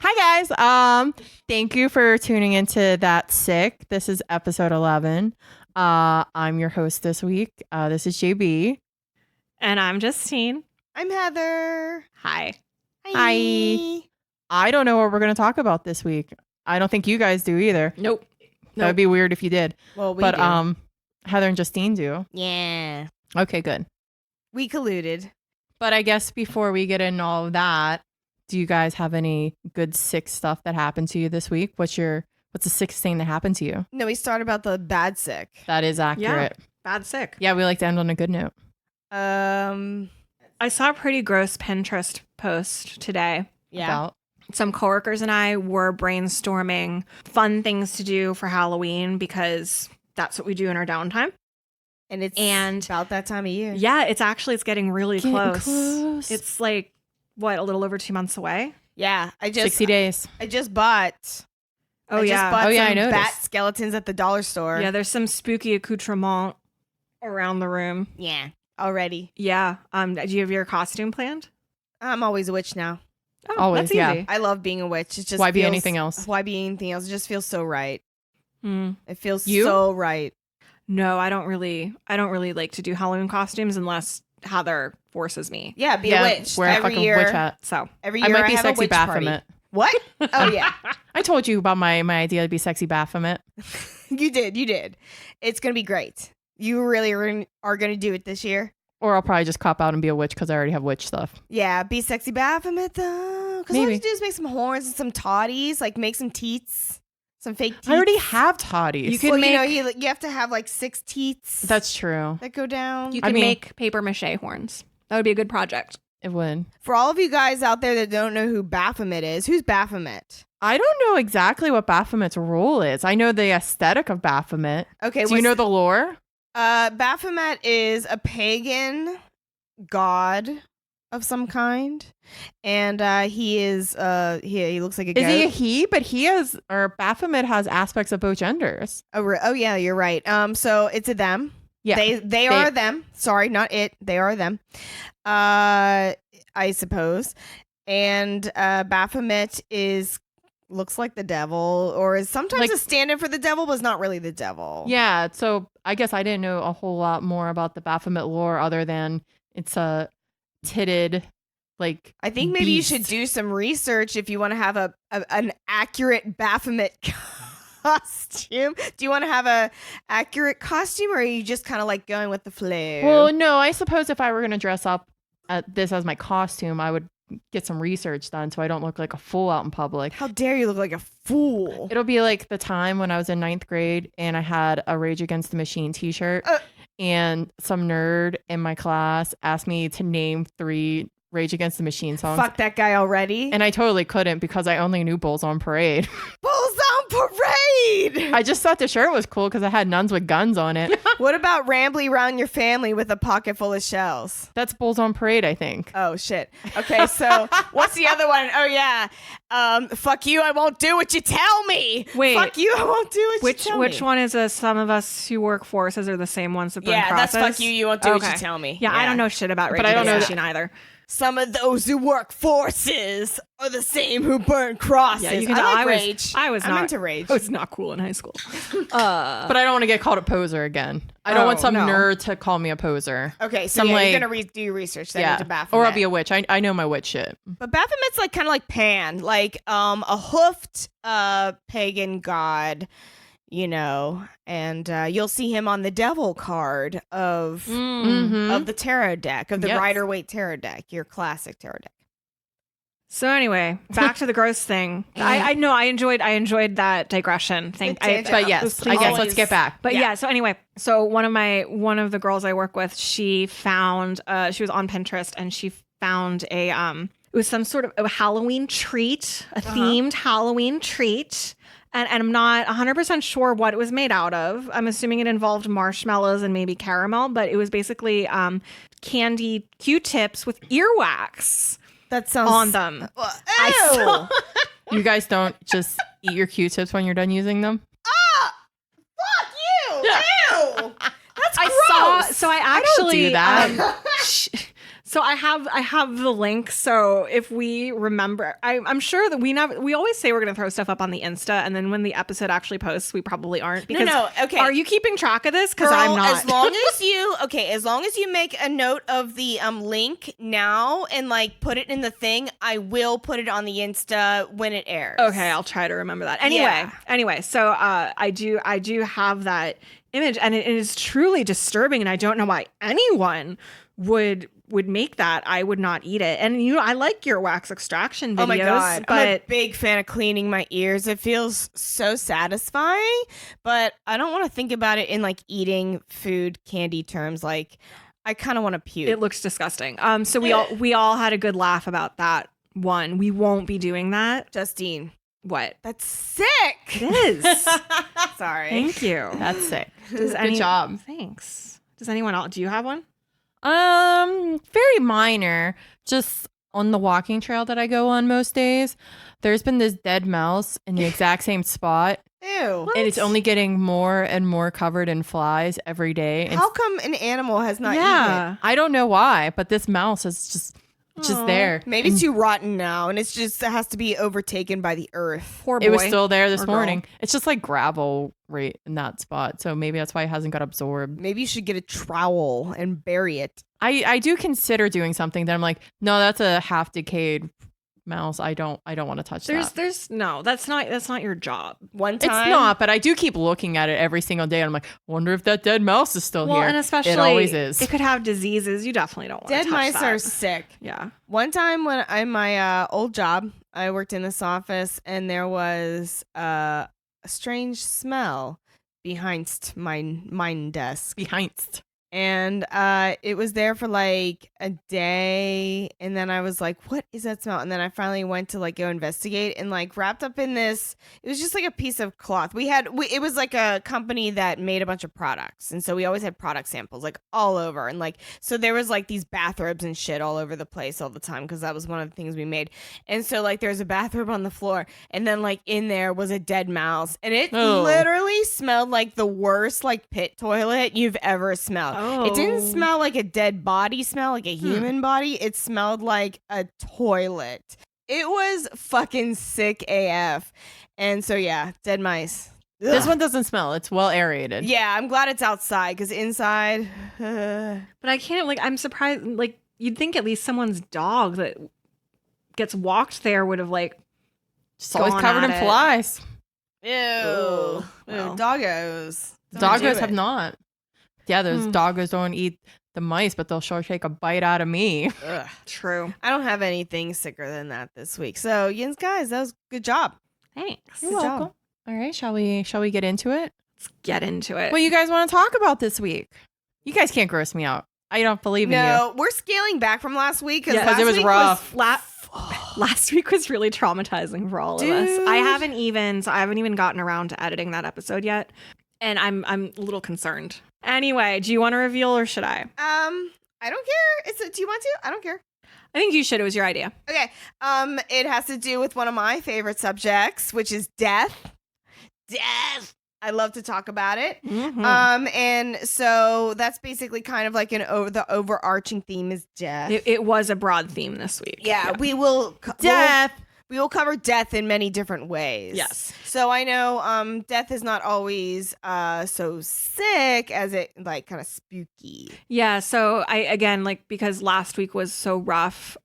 Hi guys. Thank you for tuning into That Sick. This is episode 11. I'm your host this week. This is JB. And I'm Justine. I'm Heather. Hi. Hi. I don't know what we're going to talk about this week. I don't think you guys do either. Nope. That would be weird if you did. Well, we but do. Heather and Justine do. Yeah. Okay, good. We colluded. But I guess before we get into all of that, do you guys have any good sick stuff that happened to you this week? What's the sickest thing that happened to you? No, we started about the bad sick. That is accurate. Bad sick. Yeah, we like to end on a good note. I saw a pretty gross Pinterest post today. Yeah. About Some coworkers and I were brainstorming fun things to do for Halloween because that's what we do in our downtime. And it's And- about that time of year. Yeah, it's getting really Getting close. close. It's like, what, a little over 2 months away? Yeah. 60 days. I just bought. Oh, I yeah. just bought Oh, yeah, I some noticed. bat skeletons at the dollar store. Yeah, there's some spooky accoutrement around the room. Yeah. Already. Yeah. Do you have your costume planned? I'm always a witch now. Oh, Always, that's yeah. easy. I love being a witch. It just Why be feels- anything else? Why be anything else? It just feels so right. Mm. It feels You? so right. No, I don't really like to do Halloween costumes unless Heather forces me. Yeah, be Yeah, a witch. wear a every fucking year. witch hat. So Every I year might be have a sexy witch party. Baphomet. What? Oh yeah. I told you about my idea to be sexy Baphomet. You did. It's gonna be great. You really are gonna do it this year. Or I'll probably just cop out and be a witch because I already have witch stuff. Yeah, be sexy Baphomet though. Because all Maybe. you do is make some horns and some toddies, like make some teats, some fake teats. I already have toddies. You could Well, make- you have to have like 6 teats. That's true. that go down. you I could mean- make paper mache horns. That would be a good project. It would. For all of you guys out there that don't know who Baphomet is, who's Baphomet? I don't know exactly what Baphomet's role is. I know the aesthetic of Baphomet. Okay, Do you know the lore? Baphomet is a pagan god of some kind, and he is he looks like a Is goat. he a he? But Baphomet has aspects of both genders. Oh yeah, you're right. So it's a them. Yeah. They are them. Sorry, not it. They are them. I suppose. And Baphomet looks like the devil, or is sometimes Like- a stand-in for the devil, but it's not really the devil. Yeah. So I guess I didn't know a whole lot more about the Baphomet lore other than it's a titted, like, I think maybe you beast. should do some research if you want to have an accurate Baphomet costume. Do you want to have a accurate costume, or are you just kind of like going with the flow? Well, no, I suppose if I were going to dress up at this as my costume, I would get some research done so I don't look like a fool out in public. How dare you look like a fool? It'll be like the time when I was in 9th grade and I had a Rage Against the Machine t-shirt and some nerd in my class asked me to name 3 Rage Against the Machine songs. Fuck that guy already. And I totally couldn't because I only knew Bulls on Parade. Bulls on Parade! I just thought the shirt was cool because I had nuns with guns on it. What about Rambly Round Your Family with a pocket full of shells? That's Bulls on Parade, I think. Oh, shit. Okay, so what's the other one? Oh, yeah. Fuck you, I won't do what you tell me. Wait. Fuck you, I won't do what you tell me. Which one is some of us who work forces are the same ones that burn Yeah, crosses? that's fuck you, you won't do what Okay. you tell me. Yeah, I don't know shit about Rage But I don't Against know the Machine either. Some of those who work forces are the same who burn crosses. Yeah, you can I tell like I was- Rage. I was I'm not- into Rage. I was not cool in high school. But I don't want to get called a poser again. I don't want some no. nerd to call me a poser. Okay, so Some, yeah, like- you're going to do your research then Yeah. into Baphomet. Or I'll be a witch. I know my witch shit. But Baphomet's like kind of like Pan, like a hoofed pagan god, you know, and you'll see him on the devil card of Mhm. the tarot deck, of the Yes. Rider-Waite tarot deck, your classic tarot deck. So anyway, back to the gross thing. I know I enjoyed that digression. But yes, I guess let's get back. But yeah. So anyway, so one of the girls I work with, she found she was on Pinterest and she found a it was some sort of a Halloween treat, a themed Halloween treat. And I'm not 100% sure what it was made out of. I'm assuming it involved marshmallows and maybe caramel, but it was basically candy Q-tips with earwax That sounds on them. Ew! You guys don't just eat your Q-tips when you're done using them? Fuck you! Ew! That's gross. So I actually do that. So I have the link. So if we remember, I'm sure that we always say we're going to throw stuff up on the Insta, and then when the episode actually posts, we probably aren't. Because No, okay. Are you keeping track of this? Because Girl, I'm not. as long as you make a note of the link now and like put it in the thing, I will put it on the Insta when it airs. Okay, I'll try to remember that. Anyway, so I do have that image, and it is truly disturbing, and I don't know why anyone would make that. I would not eat it. And I like your wax extraction videos. Oh my God. But I'm a big fan of cleaning my ears. It feels so satisfying, but I don't want to think about it in like eating food candy terms. Like I kind of want to puke. it looks disgusting. So we all had a good laugh about that one. We won't be doing that. Justine, What? that's sick. It is. Sorry. Thank you. That's sick. Does Good job. Thanks. Does anyone else? Do you have one? Very minor. Just on the walking trail that I go on most days, there's been this dead mouse in the exact same spot, Ew. and it's only getting more and more covered in flies every day. And How come an animal has not eaten it? I don't know why, but this mouse is just there. Maybe it's too rotten now, and it has to be overtaken by the earth. Poor boy. It was still there this Or girl. morning. It's just like gravel right in that spot, so maybe that's why it hasn't got absorbed. Maybe you should get a trowel and bury it. I do consider doing something that I'm like, no, that's a half decayed mouse. I don't want to touch that. There's no, that's not your job. One It's time, not, but I do keep looking at it every single day. And I'm like, wonder if that dead mouse is still Well, here. and especially it always is. It could have diseases. You definitely don't want to dead touch mice that. are sick. Yeah. One time when in my old job, I worked in this office, and there was a strange smell behind my desk. Behind. And it was there for like a day, and then I was like, what is that smell? And then I finally went to like go investigate, and like wrapped up in this, it was just like a piece of cloth. It was like a company that made a bunch of products, and so we always had product samples like all over, and like so there was like these bathrobes and shit all over the place all the time, because that was one of the things we made. And so like there's a bathrobe on the floor, and then like in there was a dead mouse, and it literally smelled like the worst like pit toilet you've ever smelled. It didn't smell like a dead body smell, like a human body. It smelled like a toilet. It was fucking sick AF. And so, yeah, dead mice. Ugh. This one doesn't smell. It's well aerated. Yeah, I'm glad it's outside, because inside. But I can't, like, I'm surprised, like, you'd think at least someone's dog that gets walked there would have, like, It's always gone covered at in it. flies. Ew. Well. Doggos. Don't do Doggos have it. not. Yeah, those doggos don't eat the mice, but they'll sure take a bite out of me. Ugh. True. I don't have anything sicker than that this week. So, Yins, guys, that was a good job. Thanks. You're welcome. All right, shall we get into it? Let's get into it. What you guys want to talk about this week? You guys can't gross me out. I don't believe in you. No, we're scaling back from last week, because Yeah, 'cause it was rough. Last week was really traumatizing for all of us. Dude. I haven't even gotten around to editing that episode yet, and I'm a little concerned. Anyway, do you want to reveal or should I? I don't care. Do you want to? I don't care. I think you should. It was your idea. Okay. It has to do with one of my favorite subjects, which is death. Death. I love to talk about it. Mm-hmm. And so that's basically kind of like the overarching theme is death. It was a broad theme this week. Yeah, we will Death. We will cover death in many different ways. Yes. So I know death is not always so sick as it like kind of spooky. Yeah. So because last week was so rough,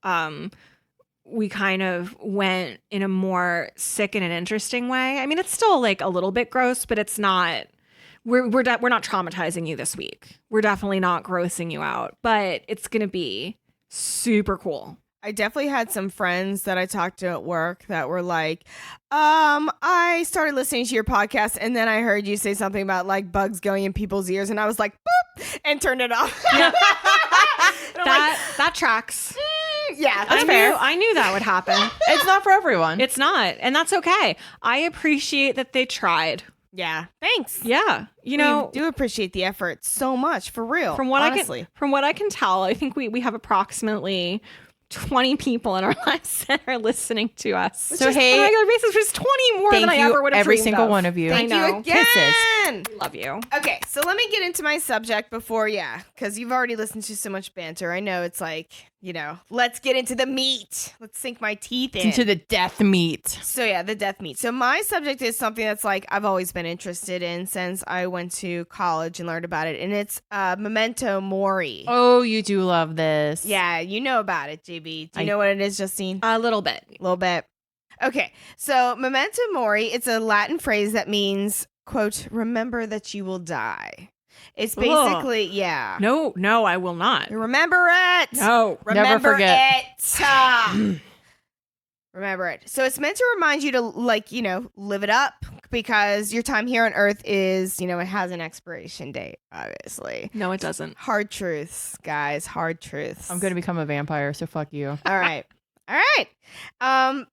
we kind of went in a more sick and an interesting way. I mean, it's still like a little bit gross, but it's not. We're not traumatizing you this week. We're definitely not grossing you out, but it's gonna be super cool. I definitely had some friends that I talked to at work that were like, I started listening to your podcast, and then I heard you say something about like bugs going in people's ears, and I was like, boop, and turned it off. Yeah. that tracks. Yeah, that's fair. I knew that would happen. It's not for everyone. It's not, and that's okay. I appreciate that they tried. Yeah, thanks. Yeah, We do appreciate the effort so much, for real. From what honestly. I can tell, I think we have approximately 20 people in our lives that are listening to us. So, hey, on a regular basis, which is 20 more thank than I you, ever would have every dreamed single of. one of you. Thank I you know. again. Kisses. Listen. Love you. Okay, so let me get into my subject before, because you've already listened to so much banter. I know it's like, let's get into the meat. Let's sink my teeth in. Into the death meat. So the death meat. So my subject is something that's like I've always been interested in since I went to college and learned about it, and it's Memento Mori. Oh, you do love this. Yeah, you know about it, JB. Do you know what it is, Justine? A little bit. A little bit. Okay, so Memento Mori, it's a Latin phrase that means, quote, remember that you will die. It's basically, No, I will not. Remember it. No. Remember forget. it. Remember it. So it's meant to remind you to, live it up because your time here on Earth is, it has an expiration date, obviously. No, it doesn't. Hard truths, guys. Hard truths. I'm going to become a vampire, so fuck you. All right.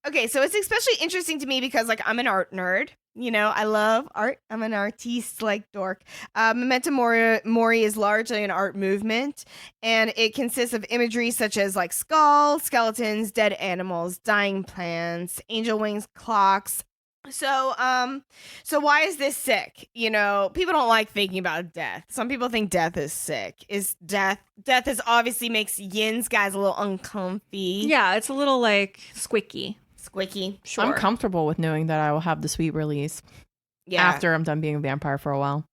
Okay, so it's especially interesting to me because, I'm an art nerd. I love art. I'm an artiste, dork. Memento Mori is largely an art movement, and it consists of imagery such as, skulls, skeletons, dead animals, dying plants, angel wings, clocks. So why is this sick? People don't like thinking about death. Some people think death is sick. Death is obviously makes Yin's guys a little uncomfy. Yeah, it's a little squicky. Squicky. Sure. I'm comfortable with knowing that I will have the sweet release after I'm done being a vampire for a while.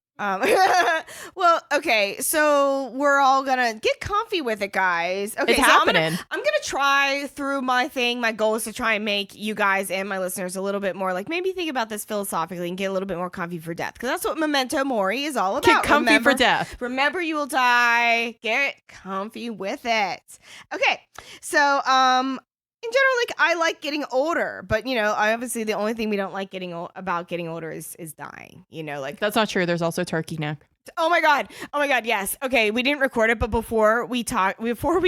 Well, okay, so we're all gonna get comfy with it, guys. Okay, it's so happening. I'm gonna try through my thing. My goal is to try and make you guys and my listeners a little bit more maybe think about this philosophically and get a little bit more comfy for death, because that's what Memento Mori is all about. Get comfy for death. Remember, you will die. Get comfy with it. Okay, so in general, I like getting older, but obviously the only thing we don't like about getting older is dying. That's not true. There's also turkey neck. Oh my god, yes. Okay, we didn't record it, but before we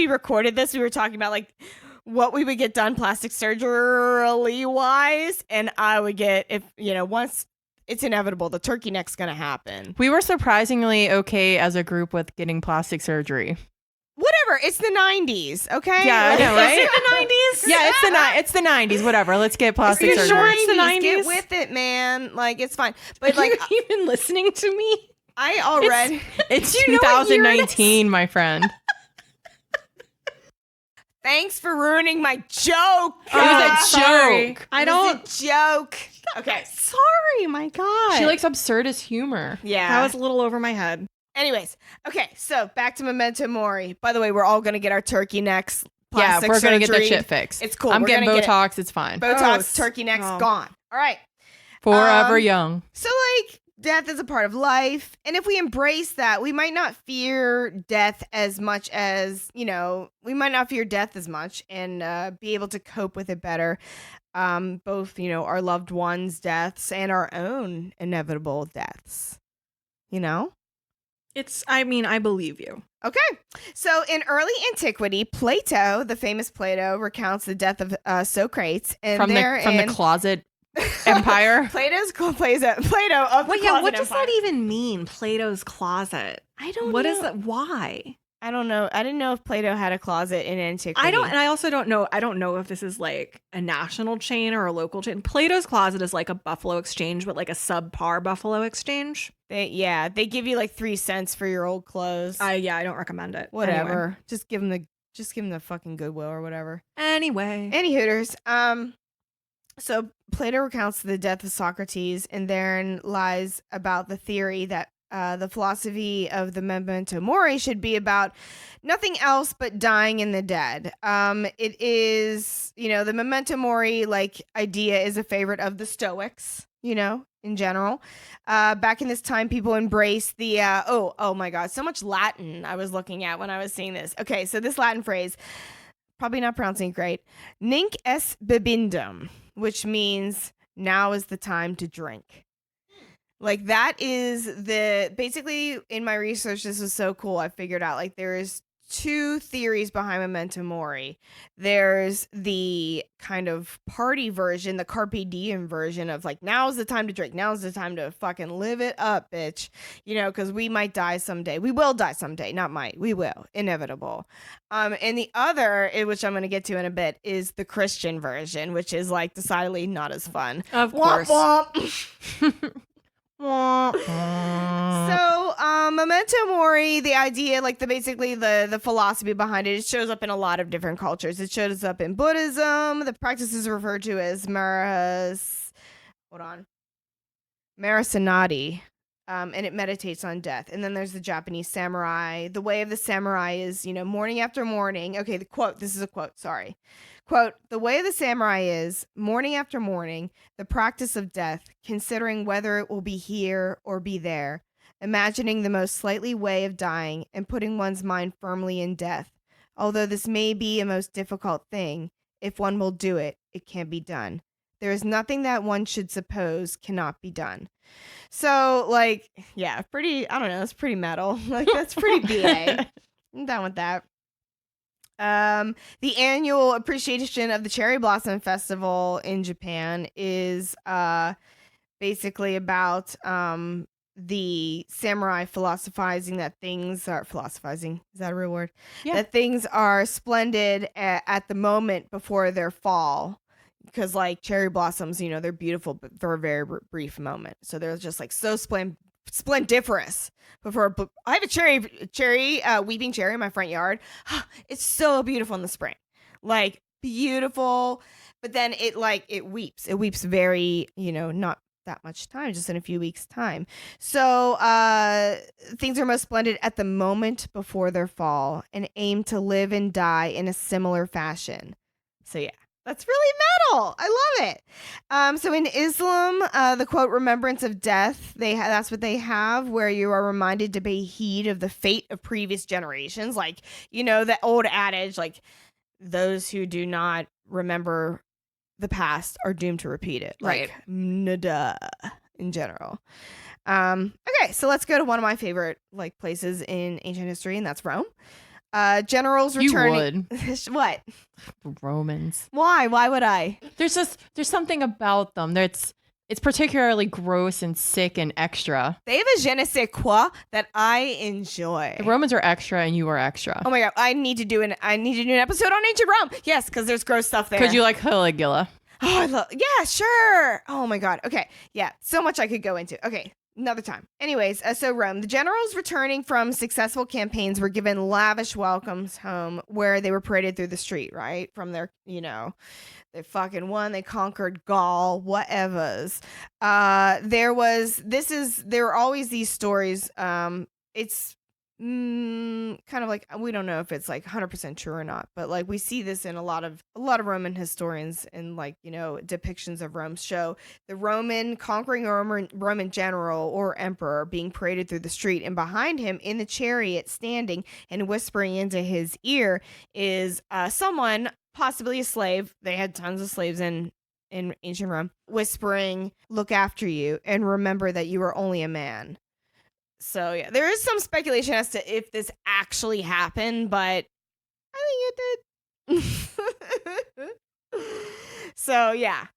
recorded this, we were talking about what we would get done plastic surgery wise, and I would get once it's inevitable, the turkey neck's gonna happen. We were surprisingly okay as a group with getting plastic surgery. Whatever, it's the 90s, okay? Yeah, I know, right? Is it the 90s? Yeah, it's the 90s. Whatever. Let's get plastic surgery. Sure it's the 90s? Get with it, man. It's fine. But Are you even listening to me? I already. It's Do you know what year it 2019, my friend. Thanks for ruining my joke. It was a joke. I don't. It was a joke. Okay. Sorry, my God. She likes absurdist humor. Yeah. That was a little over my head. Anyways, okay, so back to Memento Mori. By the way, we're all gonna get our turkey necks. Yeah, we're gonna get that surgery. shit fixed. It's cool. I'm We're getting gonna get Botox. It's fine. Botox, turkey necks, gone. All right. Forever young. So death is a part of life, and if we embrace that, we might not fear death as much as and be able to cope with it better. Both our loved ones' deaths and our own inevitable deaths. I believe you. Okay. So in early antiquity, Plato, the famous Plato, recounts the death of Socrates. And from the closet empire. Plato of the closet What does empire. that even mean? Plato's closet. I don't know. What is that? Why? I don't know. I didn't know if Plato had a closet in antiquity. I also don't know. I don't know if this is a national chain or a local chain. Plato's Closet is a Buffalo Exchange, but a subpar Buffalo Exchange. They give you 3 cents for your old clothes. I don't recommend it. Whatever. Anyway. Just give them the fucking Goodwill or whatever. Anyway. Any hooters. So Plato recounts the death of Socrates, and therein lies about the theory that the philosophy of the Memento Mori should be about nothing else but dying in the dead. It is, the Memento Mori idea is a favorite of the Stoics, in general. Back in this time, people embraced the oh my god, so much Latin I was looking at when I was seeing this. Okay, so this Latin phrase, probably not pronouncing it great, Nunc est bibendum, which means now is the time to drink. That is basically in my research, this was so cool. I figured out there is 2 theories behind Memento Mori. There's the kind of party version, the Carpe Diem version of now's the time to drink. Now's the time to fucking live it up, bitch. Because we might die someday. We will die someday. Not might. We will. Inevitable. And the other, which I'm going to get to in a bit, is the Christian version, which is decidedly not as fun. Of course. Womp womp. Memento Mori, the idea, like basically the philosophy behind it, it shows up in a lot of different cultures. It shows up in Buddhism. The practice is referred to as Marasanati, and it meditates on death. And then there's the Japanese samurai. The way of the samurai is, morning after morning. Okay, this is a quote, sorry. Quote, the way of the samurai is, morning after morning, the practice of death, considering whether it will be here or be there, imagining the most slightly way of dying and putting one's mind firmly in death. Although this may be a most difficult thing, if one will do it, it can be done. There is nothing that one should suppose cannot be done. So, pretty, I don't know, it's pretty metal. That's pretty BA. I'm down with that. The annual appreciation of the Cherry Blossom Festival in Japan is basically about the samurai philosophizing that things are philosophizing. Is that a real word? Yeah. That things are splendid at the moment before their fall. Because cherry blossoms, they're beautiful, but for a very brief moment. So they're just so splendiferous. I have a cherry, weeping cherry in my front yard. It's so beautiful in the spring, beautiful. But then it weeps. It weeps very, not that much time, just in a few weeks' time. So things are most splendid at the moment before their fall, and aim to live and die in a similar fashion. So yeah. That's really metal. I love it. So in Islam, the quote remembrance of death, that's what they have, where you are reminded to pay heed of the fate of previous generations. The old adage, those who do not remember the past are doomed to repeat it. Right. Nada in general. Okay, so let's go to one of my favorite places in ancient history, and that's Rome. Generals returning. You would. What? Romans. Why? Why would I? There's something about them that's it's particularly gross and sick and extra. They have a je ne sais quoi that I enjoy. The Romans are extra and you are extra. Oh my god! I need to do an episode on ancient Rome. Yes, because there's gross stuff there. Because you like Caligula. Oh, yeah, sure. Oh my god. Okay, yeah, so much I could go into. Okay. Another time. Anyways, so Rome. The generals returning from successful campaigns were given lavish welcomes home where they were paraded through the street, right? From their, they fucking won. They conquered Gaul, whatevers. There were always these stories. It's kind of we don't know if it's 100% true or not, but we see this in a lot of Roman historians and depictions of Rome show the conquering Roman general or emperor being paraded through the street, and behind him in the chariot standing and whispering into his ear is someone, possibly a slave. They had tons of slaves in ancient Rome, whispering, "Look after you and remember that you are only a man." So yeah, there is some speculation as to if this actually happened, but I think it did. So yeah,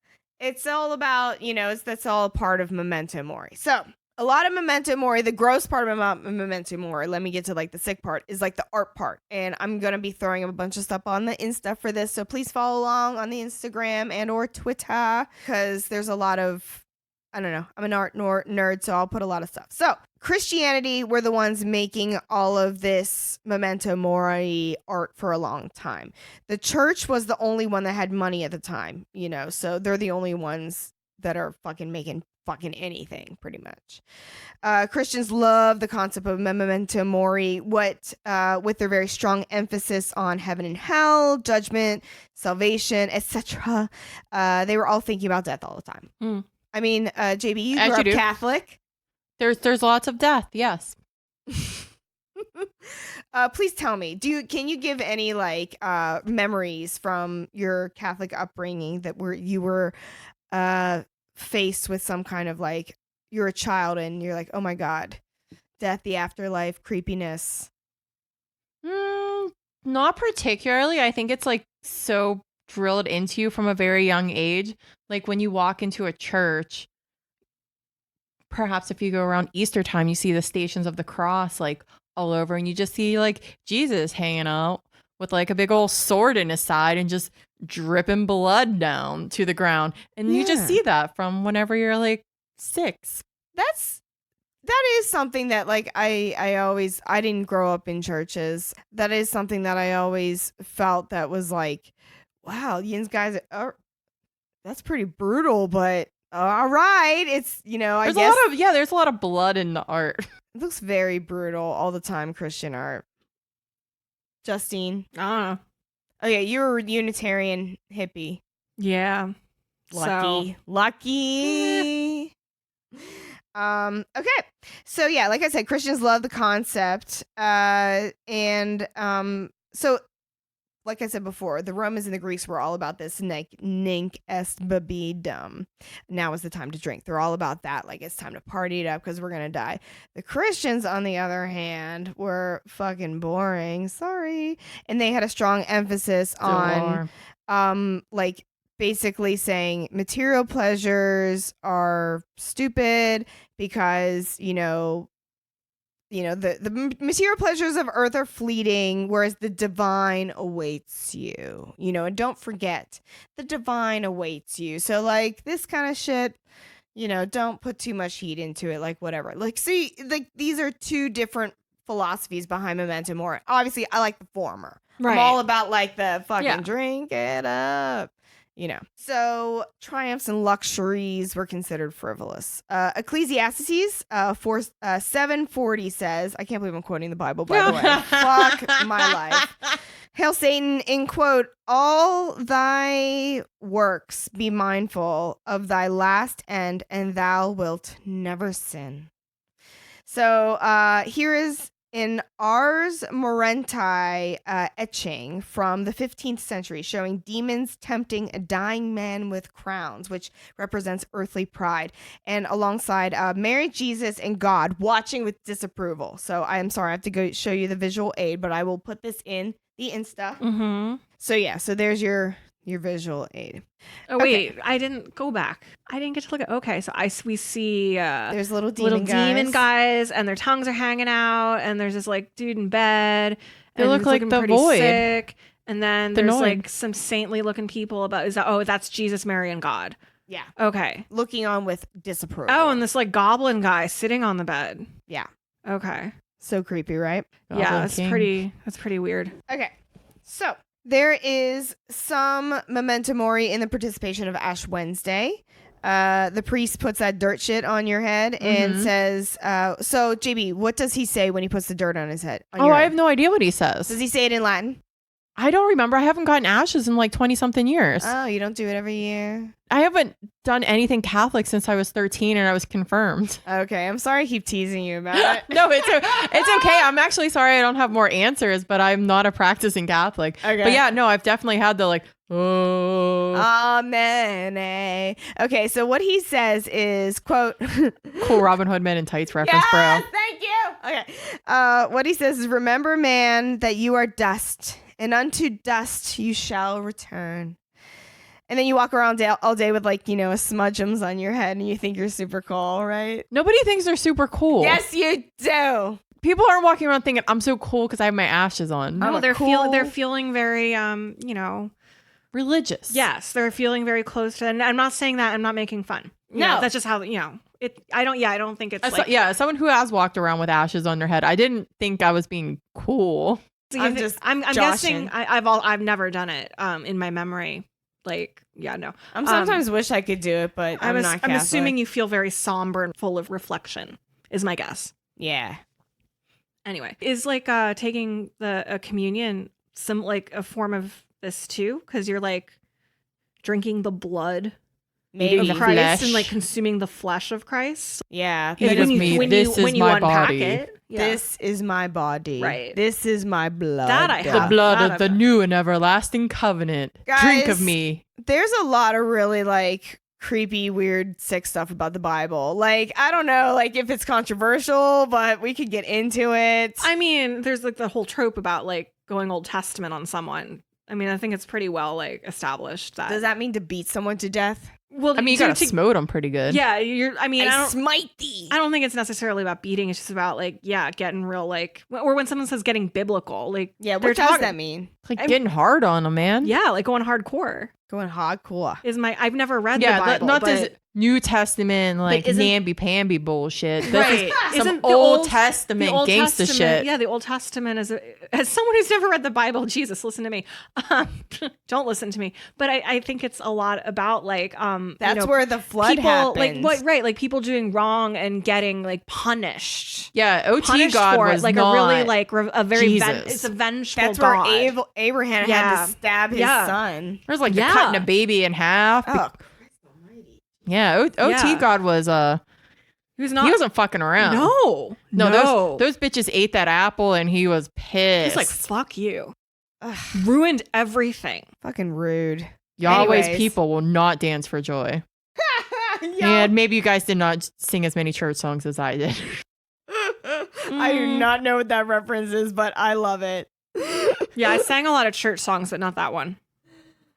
it's all about, that's all a part of Memento Mori. So a lot of Memento Mori, the gross part of Memento Mori, let me get to the sick part, is the art part. And I'm going to be throwing up a bunch of stuff on the Insta for this. So please follow along on the Instagram and or Twitter, because there's a lot of, I don't know, I'm an art nerd, so I'll put a lot of stuff. So Christianity were the ones making all of this Memento Mori art for a long time. The church was the only one that had money at the time, so they're the only ones that are fucking making fucking anything, pretty much. Christians love the concept of Memento Mori, with their very strong emphasis on heaven and hell, judgment, salvation, etc. They were all thinking about death all the time. Mm. I mean, JB, you grew up Catholic. There's lots of death, yes. Please tell me, can you give any memories from your Catholic upbringing that you were faced with some kind of you're a child and you're oh my god, death, the afterlife, creepiness? Not particularly. I think it's so drilled into you from a very young age. When you walk into a church, perhaps if you go around Easter time, you see the Stations of the Cross all over, and you just see Jesus hanging out with a big old sword in his side and just dripping blood down to the ground. And you just see that from whenever you're 6. That's that is something that like I didn't grow up in churches. That is something that I always felt that was like, wow, Yin's guys are that's pretty brutal, but all right. It's, I guess There's a lot of blood in the art. it looks very brutal all the time, Christian art. Justine. I don't know. Okay, you're a Unitarian hippie. Yeah. Lucky. Okay. So yeah, like I said, Christians love the concept. So like I said before, the Romans and the Greeks were all about this nink est bibidum. Now is the time to drink. They're all about that. Like, it's time to party it up because we're going to die. The Christians, on the other hand, were fucking boring. Sorry. And they had a strong emphasis on, like, basically saying material pleasures are stupid because, the material pleasures of earth are fleeting, whereas the divine awaits you, and don't forget, the divine awaits you. So, like, this kind of shit, don't put too much heat into it, like, whatever. Like, see, like, these are two different philosophies behind Memento Mori. Obviously, I like the former. Right. I'm all about, like, the fucking drink it up. So triumphs and luxuries were considered frivolous. Ecclesiastes 7:40 says, I can't believe I'm quoting the Bible, by the way. Fuck my life. Hail Satan, in quote, all thy works be mindful of thy last end, and thou wilt never sin. So here is in Ars Morenti etching from the 15th century, showing demons tempting a dying man with crowns, which represents earthly pride, and alongside Mary, Jesus, and God watching with disapproval. So I am sorry, I have to go show you the visual aid, but I will put this in the Insta. Mm-hmm. So yeah, so there's your visual aid. Oh wait, I didn't go back. I didn't get to look at. Okay, so we see there's little demon guys, and their tongues are hanging out, and there's this like dude in bed. They look like the Void. Sick. And then there's like some saintly looking people that's Jesus, Mary, and God. Yeah. Okay. Looking on with disapproval. Oh, and this like goblin guy sitting on the bed. Yeah. Okay. So creepy, right? Yeah, that's pretty weird. Okay. So there is some Memento Mori in the participation of Ash Wednesday. The priest puts that dirt shit on your head and says, so JB, what does he say when he puts the dirt on his head? I have no idea what he says. Does he say it in Latin? I don't remember. I haven't gotten ashes in like 20 something years. Oh, you don't do it every year? I haven't done anything Catholic since I was 13 and I was confirmed. Okay. I'm sorry I keep teasing you about it. No, it's okay. I'm actually sorry I don't have more answers, but I'm not a practicing Catholic. Okay. But yeah, no, I've definitely had the like, oh. Amen. Okay. So what he says is, quote, cool Robin Hood Men in Tights reference, yes, bro. Thank you. Okay. What he says is, remember, man, that you are dust, and unto dust you shall return. And then you walk around all day with like, a smudgeums on your head and you think you're super cool, right? Nobody thinks they're super cool. Yes, you do. People aren't walking around thinking I'm so cool because I have my ashes on. No, they're feeling very, religious. Yes, they're feeling very close to, and I'm not saying that, I'm not making fun. No. That's just how, I don't think it's as someone who has walked around with ashes on their head, I didn't think I was being cool. I'm guessing I've never done it in my memory. Like, yeah, no. I'm sometimes wish I could do it, but I'm not Catholic. I'm assuming you feel very somber and full of reflection is my guess. Yeah. Anyway, is like taking a communion some like a form of this too? Because you're like drinking the blood of Christ and like consuming the flesh of Christ. Yeah. This is my body. This is my body. Right. This is my blood. That I have. The blood of the new and everlasting covenant. Guys, drink of me. There's a lot of really like creepy, weird, sick stuff about the Bible. Like, I don't know, like if it's controversial, but we could get into it. I mean, there's like the whole trope about like going Old Testament on someone. I mean, I think it's pretty well like established that. Does that mean to beat someone to death? Well, I mean, you gotta smote them pretty good. Yeah, I smite thee. I don't think it's necessarily about beating. It's just about like, getting real like, or when someone says getting biblical, like, yeah, what does that mean? Like getting hard on them, man. Yeah, like going hardcore. Going hardcore. I've never read the Bible. Not but this New Testament like namby-pamby bullshit. This right. is some Isn't Old Testament gangsta shit. Yeah, the Old Testament as someone who's never read the Bible, Jesus, listen to me. Don't listen to me. But I think it's a lot about like that's where the flood people happened. like people doing wrong and getting like punished. Yeah, OT punished God for was it, like not a really like a very Jesus. it's a vengeful That's God. where Abraham had to stab his son. There's like cutting a baby in half. Oh, yeah, OT God was he wasn't fucking around. No. Those bitches ate that apple and he was pissed. He's like, fuck you. Ruined everything. Fucking rude. Yahweh's Anyways. people will not dance for joy. And maybe you guys did not sing as many church songs as I did. I do not know what that reference is, but I love it. Yeah, I sang a lot of church songs, but not that one.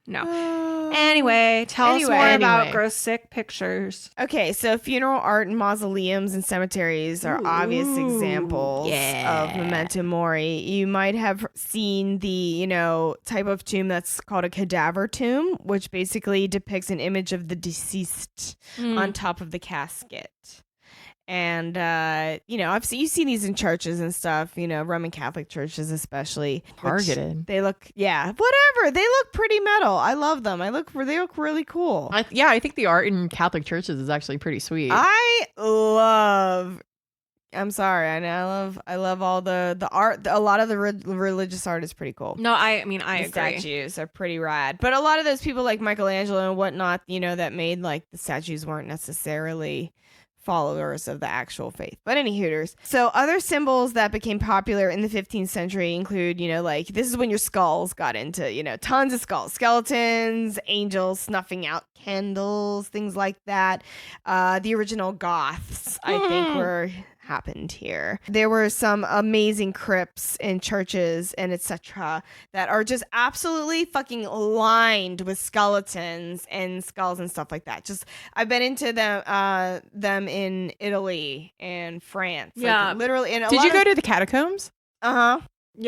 No. Anyway, tell us more about gross sick pictures. Okay, so funeral art and mausoleums and cemeteries are obvious examples of Memento Mori. You might have seen the, type of tomb that's called a cadaver tomb, which basically depicts an image of the deceased on top of the casket. And, you've seen these in churches and stuff, Roman Catholic churches especially. Targeted. They look, whatever. They look pretty metal. I love them. They look really cool. I think the art in Catholic churches is actually pretty sweet. I'm sorry. I love all the art. A lot of the religious art is pretty cool. No, I agree. Statues are pretty rad. But a lot of those people like Michelangelo and whatnot, that made like the statues weren't necessarily followers of the actual faith. But any hooters. So other symbols that became popular in the 15th century include, like this is when your skulls got into, tons of skulls, skeletons, angels snuffing out candles, things like that. The original Goths, I think, happened here. There were some amazing crypts in churches and etc. that are just absolutely fucking lined with skeletons and skulls and stuff like that. I've been into them in Italy and France. Yeah, like, literally. Did you go to the catacombs? Yeah,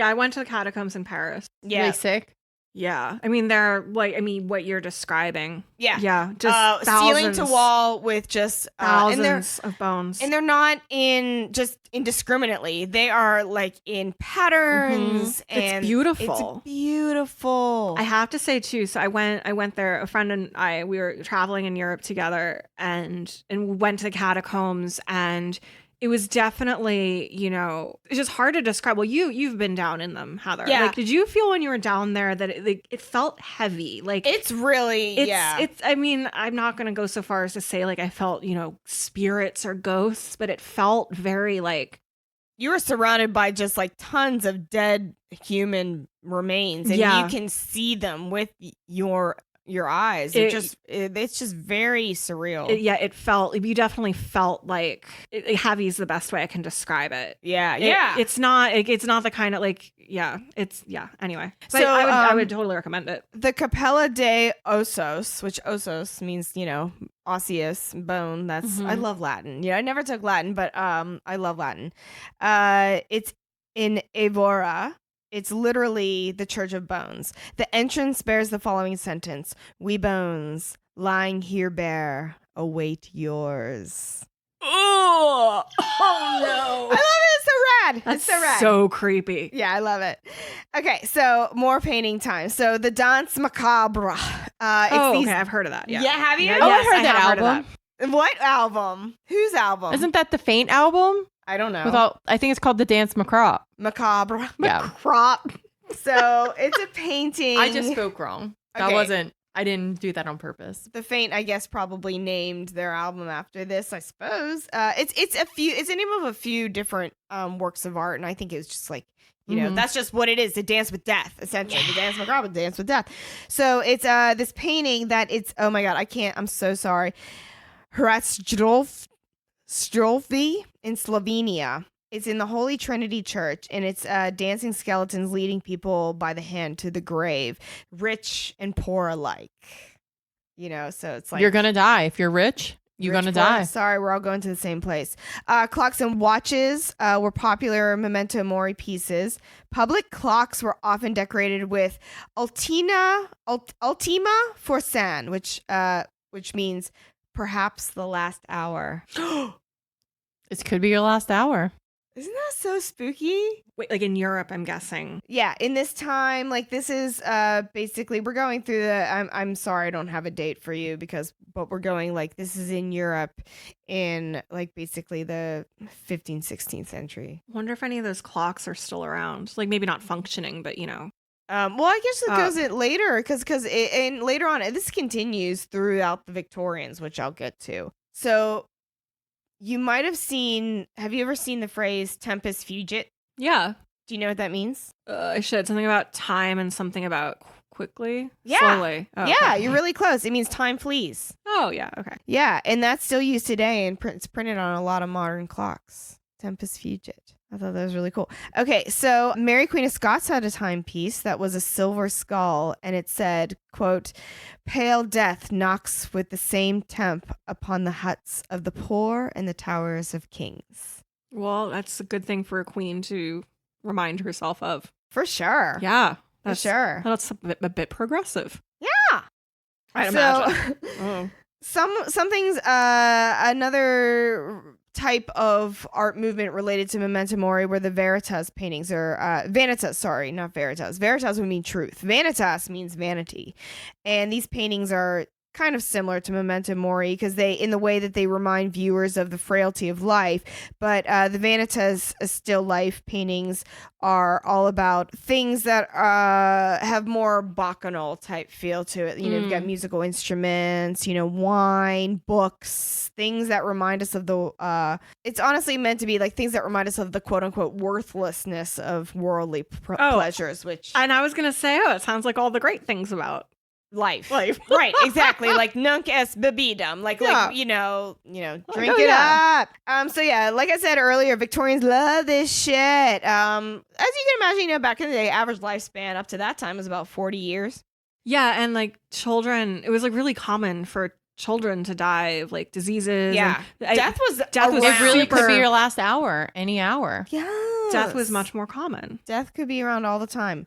I went to the catacombs in Paris. Yeah, really sick. Yeah, they're what you're describing. Yeah, just ceiling to wall with just thousands of bones, and they're not in just indiscriminately. They are like in patterns, and it's beautiful. It's beautiful. I have to say too. So I went there. A friend and we were traveling in Europe together, and went to the catacombs and. It was definitely, it's just hard to describe. Well, you've been down in them, Heather. Yeah. Like, did you feel when you were down there that it felt heavy? Like it's really, It's. I'm not going to go so far as to say like I felt, spirits or ghosts, but it felt very like you were surrounded by just like tons of dead human remains, and you can see them with your eyes. It's just very surreal. You definitely felt like heavy is the best way I can describe it. Yeah. It's not the kind of anyway. So I would totally recommend it. The Capella de Ossos, which Ossos means, osseous, bone. That's, I love Latin. I never took Latin, but I love Latin. It's in Evora. It's literally the Church of Bones. The entrance bears the following sentence: "We bones, lying here bare, await yours." Oh no! I love it. It's so rad. It's so rad. So creepy. Yeah, I love it. Okay, so more painting time. So the Danse Macabre. Okay, I've heard of that. Yeah, have you? Yeah, I yes, heard that album. What album? Whose album? Isn't that the Faint album? I don't know. I think it's called the Dance Macabre. Macabre. Yeah. Macabre. So it's a painting. I just spoke wrong. Okay. I didn't do that on purpose. The Faint, I guess, probably named their album after this, I suppose. It's a name of a few different works of art, and I think it's just like, that's just what it is. The dance with death, essentially. The Dance Macabre, the dance with death. So it's this painting that oh my God, I'm so sorry. Hrastrovy in Slovenia. It's in the Holy Trinity Church, and it's dancing skeletons leading people by the hand to the grave, rich and poor alike. So it's like you're gonna die if you're rich You're gonna Bridgeport. die. Sorry, we're all going to the same place. Clocks and watches were popular Memento Mori pieces. Public clocks were often decorated with Ultima Forsan, which means perhaps the last hour. This could be your last hour. Isn't that so spooky? Wait, like in Europe, I'm guessing. Yeah, in this time, like this is basically we're going through the I'm sorry I don't have a date for you but we're going like this is in Europe in like basically the 15th, 16th century. Wonder if any of those clocks are still around. Like maybe not functioning, but you know. Well, I guess it goes it later because and later on this continues throughout the Victorians, which I'll get to. So you might have have you ever seen the phrase tempus fugit? Yeah. Do you know what that means? I should. Something about time and something about quickly? Yeah. Slowly. Oh, Yeah, okay. you're really close. It means time flees. Oh, yeah. Okay. Yeah, and that's still used today and it's printed on a lot of modern clocks. Tempus fugit. I thought that was really cool. Okay, so Mary Queen of Scots had a timepiece that was a silver skull, and it said, quote, "Pale death knocks with the same temp upon the huts of the poor and the towers of kings." Well, that's a good thing for a queen to remind herself of. For sure. Yeah. For sure. That's a bit progressive. Yeah. I'd So- imagine. Oh. Some things, another type of art movement related to Memento Mori were the Veritas paintings, or Vanitas, sorry, not Veritas. Veritas would mean truth. Vanitas means vanity. And these paintings are kind of similar to Memento Mori because in the way that they remind viewers of the frailty of life. But the Vanitas still life paintings are all about things that have more bacchanal type feel to it. You know, you've got musical instruments, wine, books, things that remind us of the, it's honestly meant to be like things that remind us of the quote unquote worthlessness of worldly pleasures, which. And I was going to say, it sounds like all the great things about Life. Right, exactly. Like nunc est bibidum. Like drink it up. So yeah, like I said earlier, Victorians love this shit. As you can imagine, back in the day, average lifespan up to that time was about 40 years. Yeah, and like children, it was like really common for children to die of like diseases. Yeah. Death was It really super- could be your last hour, any hour. Yeah. Death was much more common. Death could be around all the time.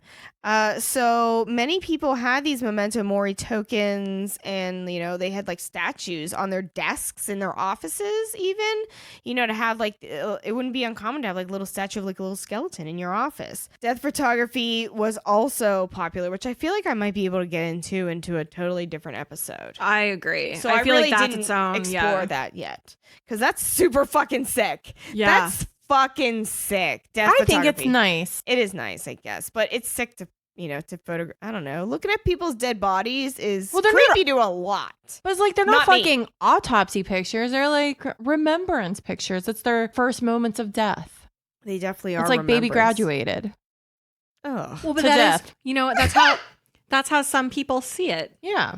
So many people had these Memento Mori tokens, and they had like statues on their desks in their offices, even to have like it wouldn't be uncommon to have like a little statue of like a little skeleton in your office. Death photography was also popular, which I feel like I might be able to get into a totally different episode. I agree. So I feel really like that's didn't its own. explore that yet, because that's super fucking sick. Yeah. That's fucking sick. Death I think it's photography. nice. It is nice, I guess, but it's sick to to photograph. I don't know. Looking at people's dead bodies is Well, they're creepy to a lot. But it's like they're not Not me. fucking autopsy pictures. They're like remembrance pictures. It's their first moments of death. They definitely are. It's like baby remembrance. graduated. Oh, Well, but to that is, death. that's how some people see it. Yeah.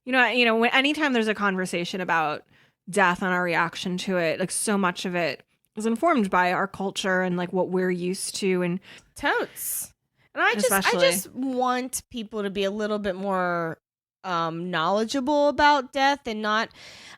When anytime there's a conversation about death and our reaction to it, like so much of it is informed by our culture and like what we're used to, and totes. And I Especially. just want people to be a little bit more knowledgeable about death and not.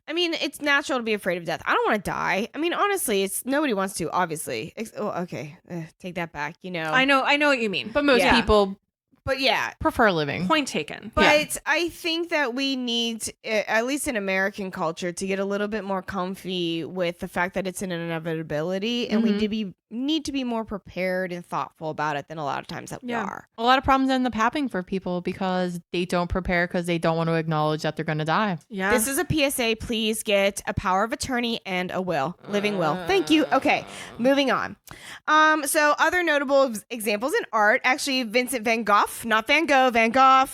I mean, it's natural to be afraid of death. I don't want to die. I mean, honestly, nobody wants to. Obviously, okay, take that back. I know what you mean. But most Yeah. people But yeah, prefer living. Point taken. but I think that we need, at least in American culture, to get a little bit more comfy with the fact that it's an inevitability, and we need to be more prepared and thoughtful about it than a lot of times that we are. A lot of problems end up happening for people because they don't prepare because they don't want to acknowledge that they're going to die. Yeah. This is a PSA. Please get a power of attorney and a will, living will. Thank you. Okay, moving on. So other notable examples in art, actually, Vincent van Gogh, not Van Gogh, Van Gogh.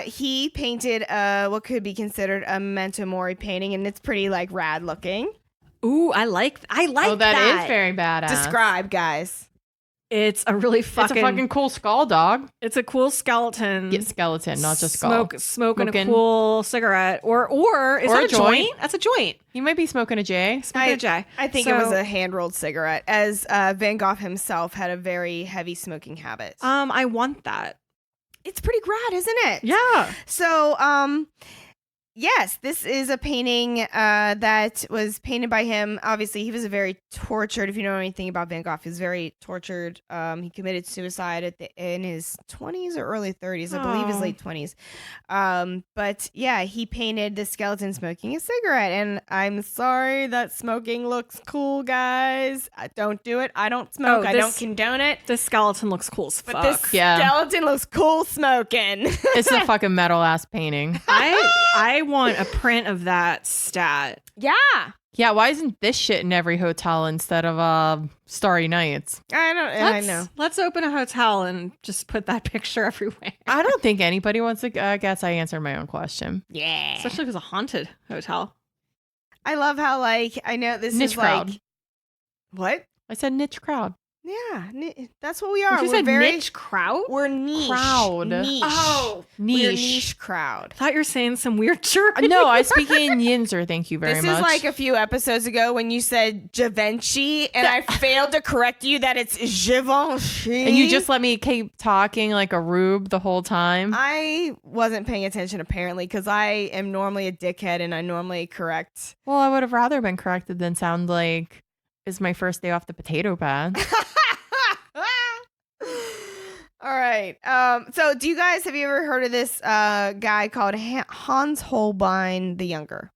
He painted what could be considered a Memento Mori painting, and it's pretty like rad looking. Ooh, I like Oh, that. that is very badass. Describe, guys. It's a really It's a fucking. fucking cool skull, dog. It's a cool skeleton. Get skeleton, not just skull. Smoking a Smoking. cool cigarette, or is Or that a a joint? joint. That's a joint. You might be smoking a J. Smoking a J. I think it was a hand-rolled cigarette, as Van Gogh himself had a very heavy smoking habit. I want that. It's pretty rad, isn't it? Yeah. So, Yes, this is a painting that was painted by him. Obviously, he was a very tortured. If you know anything about Van Gogh, he was very tortured. He committed suicide in his 20s or early 30s. I believe his late 20s. But yeah, he painted the skeleton smoking a cigarette. And I'm sorry that smoking looks cool, guys. Don't do it. I don't smoke. I don't condone it. This skeleton looks cool as fuck. But this skeleton looks cool smoking. It's a fucking metal ass painting. I want a print of that stat. Yeah. Yeah, why isn't this shit in every hotel instead of Starry Nights? I know. Let's open a hotel and just put that picture everywhere. I don't think anybody wants to. I guess I answered my own question. Yeah. Especially if it's a haunted hotel. I love how, like, I know this Niche is crowd. like. What? I said niche crowd. Yeah, that's what we are. You We're said very niche crowd? We're niche. Crowd. Niche. Oh, We're Niche. niche crowd. I thought you were saying some weird German. No, I speak in Yinzer. Thank you very This much. is like a few episodes ago when you said Givenchy, and I failed to correct you that it's Givenchy. and you just let me keep talking like a rube the whole time. I wasn't paying attention apparently because I am normally a dickhead and I normally correct. Well, I would have rather been corrected than sound like it's my first day off the potato pad. All right. So do you guys, have you ever heard of this guy called Hans Holbein the Younger?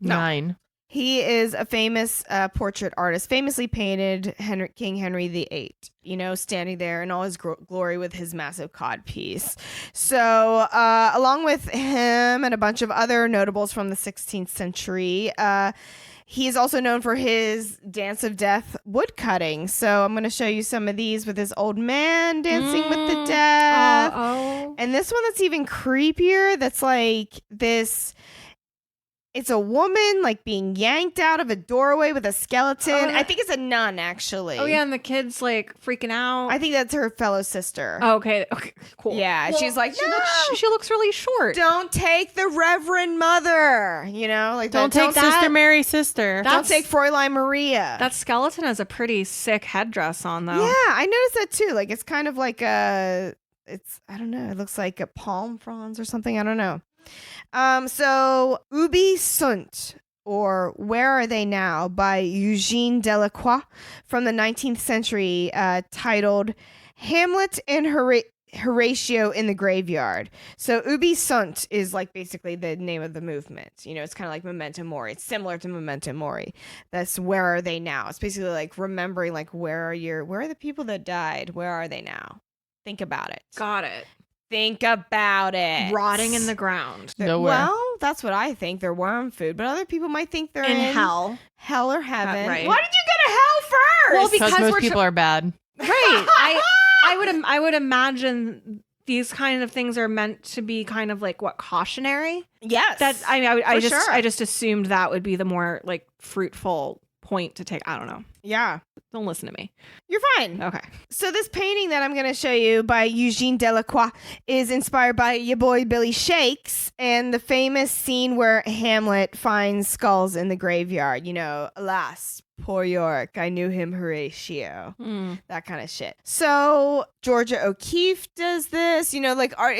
No. 9. He is a famous portrait artist, famously painted King Henry VIII, standing there in all his glory with his massive codpiece. So along with him and a bunch of other notables from the 16th century, he is also known for his Dance of Death woodcutting. So I'm going to show you some of these with this old man dancing with the death. Oh. And this one that's even creepier, that's like this... It's a woman like being yanked out of a doorway with a skeleton. I think it's a nun, actually. Oh, yeah, and the kid's like freaking out. I think that's her fellow sister. Oh, okay, cool. Yeah, she's like, she, no! she looks really short. Don't take the Reverend Mother. Like Don't take Sister Mary's sister. Don't take Fräulein Maria. That skeleton has a pretty sick headdress on, though. Yeah, I noticed that too. Like it's kind of like I don't know. It looks like a palm fronds or something. I don't know. So Ubi Sunt, or Where Are They Now, by Eugene Delacroix from the 19th century, titled Hamlet and Horatio in the Graveyard. So Ubi Sunt is like basically the name of the movement. It's kind of like Memento Mori. It's similar to Memento Mori. That's Where Are They Now. It's basically like remembering, like, where are the people that died? Where are they now? Think about it. Got it. Think about it. Rotting in the ground. Nowhere. Well, that's what I think. They're worm food, but other people might think they're in hell. Hell or heaven. Right. Why did you go to hell first? Well, Because because most people are bad. Right. I would imagine these kind of things are meant to be kind of like cautionary. Yes. I just assumed that would be the more like fruitful point to take. I don't know. Yeah. Don't listen to me. You're fine. Okay. So this painting that I'm going to show you by Eugene Delacroix is inspired by your boy Billy Shakes and the famous scene where Hamlet finds skulls in the graveyard. Alas, poor York, I knew him Horatio. That kind of shit. So Georgia O'Keeffe does this. Like art.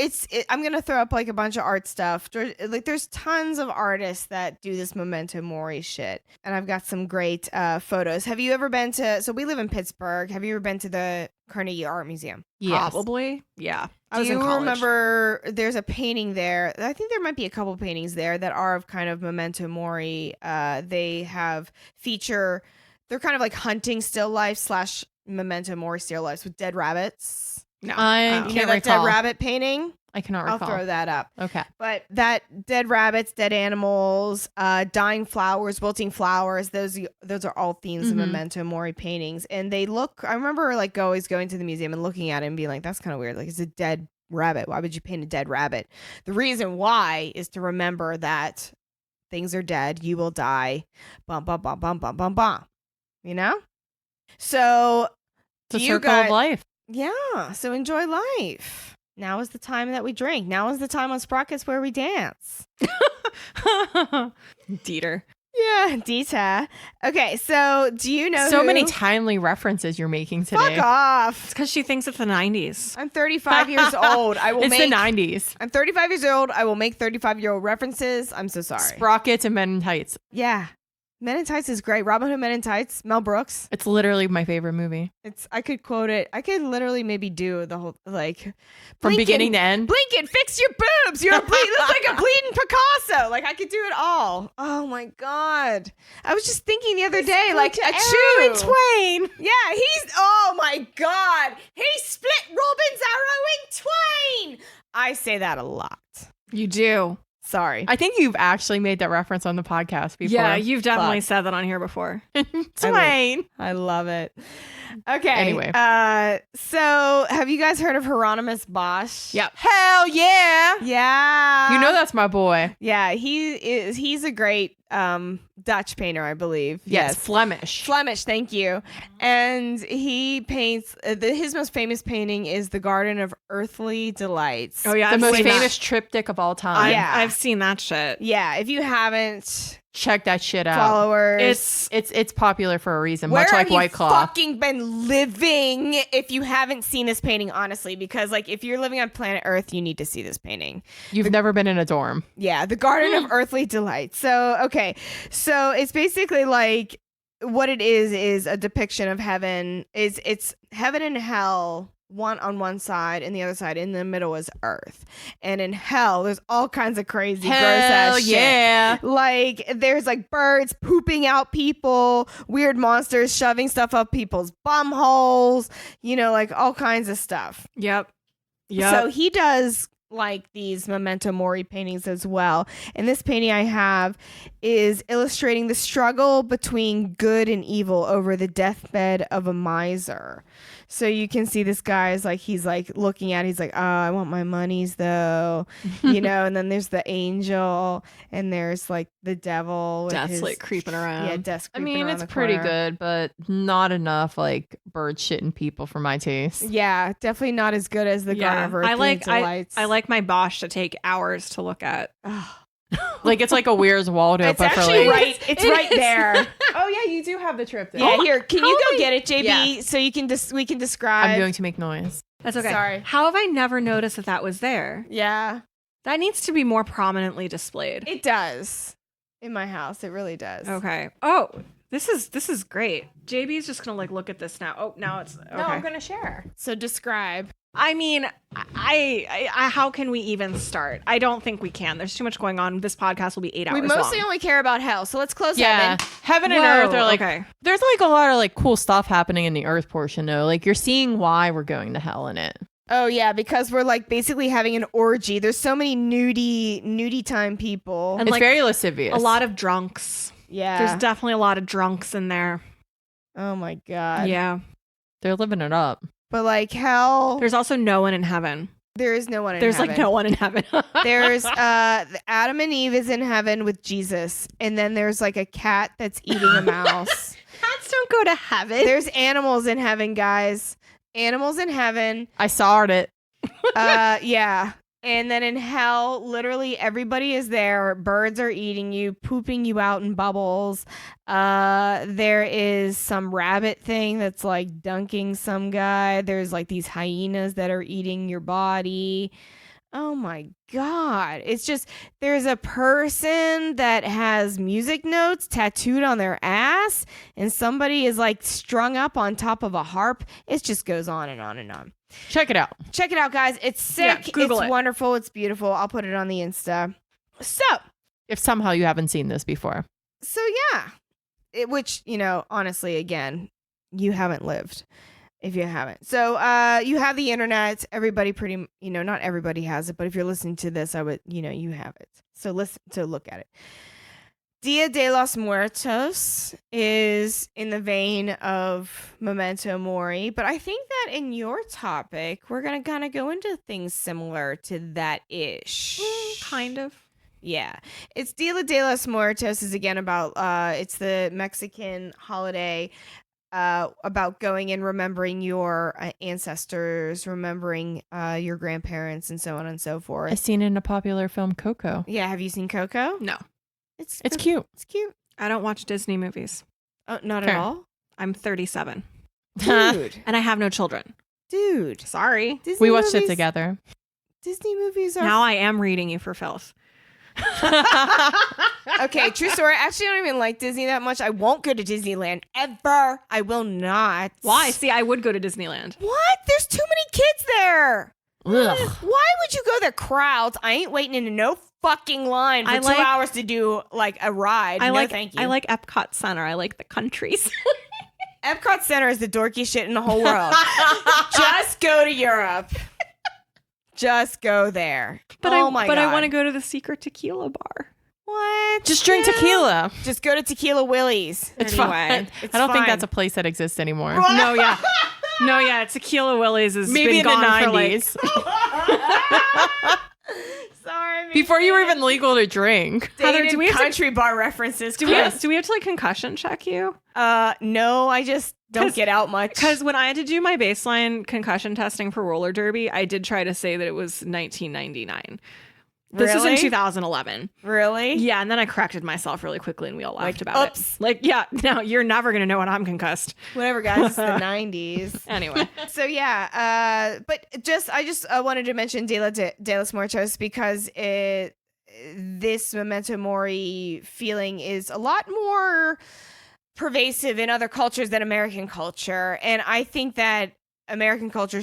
I'm going to throw up like a bunch of art stuff. Like there's tons of artists that do this Memento Mori shit. And I've got some great photos. Have you ever been to... So we live in Pittsburgh. Have you ever been to the Carnegie Art Museum? Yes. Probably. Yeah. I Do was in you college. remember there's a painting there? I think there might be a couple paintings there that are of kind of Memento Mori. They have they're kind of like hunting still life / Memento Mori still lifes with dead rabbits. No. I You can't know that dead recall. rabbit painting? I cannot I'll recall. throw that up. Okay. But that dead rabbits, dead animals, dying flowers, wilting flowers, those are all themes of Mhm. Memento Mori paintings. And they look, I remember like always going to the museum and looking at it and being like, that's kind of weird. Like, it's a dead rabbit. Why would you paint a dead rabbit? The reason why is to remember that things are dead. You will die. Bum, bum, bum, bum, bum, bum, bum. So, It's a do you circle guys- of life. yeah. So enjoy life. Now is the time that we drink. Now is the time on Sprockets where we dance. Dieter. Yeah, Dita. Okay, so do you know So who? many timely references you're making today. Fuck off. It's because she thinks it's the 90s. I'm 35 years old. I will It's make the 90s. I'm 35 years old. I will make 35-year-old references. I'm so sorry. Sprockets and Men in Tights. Yeah. Men in Tights is great. Robin Hood Men in Tights, Mel Brooks. It's literally my favorite movie. I could quote it. I could literally maybe do the whole like From Blinken, beginning to end. Blinken, fix your boobs. You're look like a bleeding Picasso. Like I could do it all. Oh my god. I was just thinking the other day, like a chew. Twain. Yeah, he's oh my god. He split Robin's arrow in twain. I say that a lot. You do. Sorry. I think you've actually made that reference on the podcast before. Yeah, you've definitely Fuck. said that on here before. Twain. I love it. Okay. Anyway. So have you guys heard of Hieronymus Bosch? Yep. Hell yeah. Yeah. You know that's my boy. Yeah, he's a great Dutch painter, I believe. Yes, Flemish. Flemish, thank you. And he paints his most famous painting is The Garden of Earthly Delights. Oh yeah, The I've most seen that. famous triptych of all time. Yeah. I've seen that shit. Yeah, if you haven't, Check that shit out. followers, It's popular for a reason, where much like have you White Claw. fucking been living if you haven't seen this painting, honestly? Because like if you're living on planet Earth, you need to see this painting. You've never been in a dorm. Yeah, The Garden of Earthly Delight. So, okay. So it's basically like what it is a depiction of heaven. It's heaven and hell, one on one side and the other side. In the middle is earth. And in hell, there's all kinds of crazy, gross ass shit. yeah. Like there's like birds pooping out people, weird monsters shoving stuff up people's bum holes, like all kinds of stuff. Yep. So he does like these Memento Mori paintings as well. And this painting I have is illustrating the struggle between good and evil over the deathbed of a miser. So you can see this guy is like, he's like looking at, he's like, oh, I want my monies though, and then there's the angel and there's like the devil. With Death's like creeping around. Yeah, death's I creeping mean, around it's the pretty corner. good, but not enough like bird shitting people for my taste. Yeah, definitely not as good as the Garden of Earthly Delights. I like my Bosch to take hours to look at. Like it's like a Where's Waldo, It's but for actually like right. It's right there. Oh yeah, you do have the triptych. Yeah, here. Can you go get it, JB? Yeah. So you can we can describe. I'm going to make noise. That's okay. Sorry. How have I never noticed that was there? Yeah, That needs to be more prominently displayed. it does. In my house, it really does. Okay. Oh, this is great. JB's just gonna like look at this now. Oh, now it's okay. No, I'm gonna share. So describe. I mean, I how can we even start? I don't think we can. There's too much going on. This podcast will be 8 hours We mostly long. only care about hell, so let's close Yeah, heaven. heaven and Whoa, earth are like. okay. There's like a lot of like cool stuff happening in the earth portion though. Like you're seeing why we're going to hell in it. Oh yeah, because we're like basically having an orgy. There's so many nudie time people. And It's like very lascivious. a lot of drunks. Yeah. There's definitely a lot of drunks in there. Oh my god. Yeah. They're living it up. But like hell, There's also no one in heaven. there is no one in There's heaven. like no one in heaven. There's Adam and Eve is in heaven with Jesus, and then there's like a cat that's eating a mouse. Cats don't go to heaven. There's animals in heaven, guys. Animals in heaven. I saw it. Yeah. And then in hell, literally everybody is there. Birds are eating you, pooping you out in bubbles. There is some rabbit thing that's like dunking some guy. There's like these hyenas that are eating your body. Oh my God. It's just, there's a person that has music notes tattooed on their ass, and somebody is like strung up on top of a harp. It just goes on and on and on. Check it out. Check it out, guys. It's sick. Yeah, Google it's it. wonderful. It's beautiful. I'll put it on the Insta. So If somehow you haven't seen this before. yeah. Which, honestly, again, you haven't lived if you haven't. So you have the internet. Everybody not everybody has it, but if you're listening to this, I would, you have it. So look at it. Dia de los Muertos is in the vein of Memento Mori, but I think that in your topic, we're going to kind of go into things similar to that-ish. Kind of. Yeah. It's Dia de los Muertos is again about, it's the Mexican holiday about going and remembering your ancestors, remembering your grandparents, and so on and so forth. I've seen it in a popular film, Coco. Yeah, have you seen Coco? No. It's cute. It's cute. I don't watch Disney movies. Oh, not Fair. at all? I'm 37 Dude. and I have no children. Dude. Sorry. Disney We watched it movies- together. Disney movies are... Now I am reading you for filth. Okay, true story. I actually don't even like Disney that much. I won't go to Disneyland ever. I will not. Why? See, I would go to Disneyland. What? There's too many kids there. Ugh. Why would you go there? Crowds. I ain't waiting in no fucking line for I 2 like- hours to do like a ride. No, thank you. I like Epcot Center. I like the countries. Epcot Center is the dorky shit in the whole world. Just go to Europe. Just go there. But oh my god. I want to go to the secret tequila bar. What? Just drink Yeah. tequila. Just go to Tequila Willie's. It's Anyway, fine. it's I don't think fine. that's a place that exists anymore. No, yeah. No, yeah. Tequila Willie's has Maybe been in the gone for like 90s. Sorry. Before you were even legal to drink. Heather, Dated do we have to- country bar references. Do we have to like concussion check you? No, I just don't 'Cause- get out much. Because when I had to do my baseline concussion testing for roller derby, I did try to say that it was 1999. This was in Really? 2011. Really? Yeah, and then I corrected myself really quickly, and we all laughed Like, about oops. it. Like, yeah, no, you're never gonna know when I'm concussed. Whatever, guys. It's the 90s. Anyway, So yeah, but I just wanted to mention De los Muertos because this Memento Mori feeling is a lot more pervasive in other cultures than American culture, and I think that American culture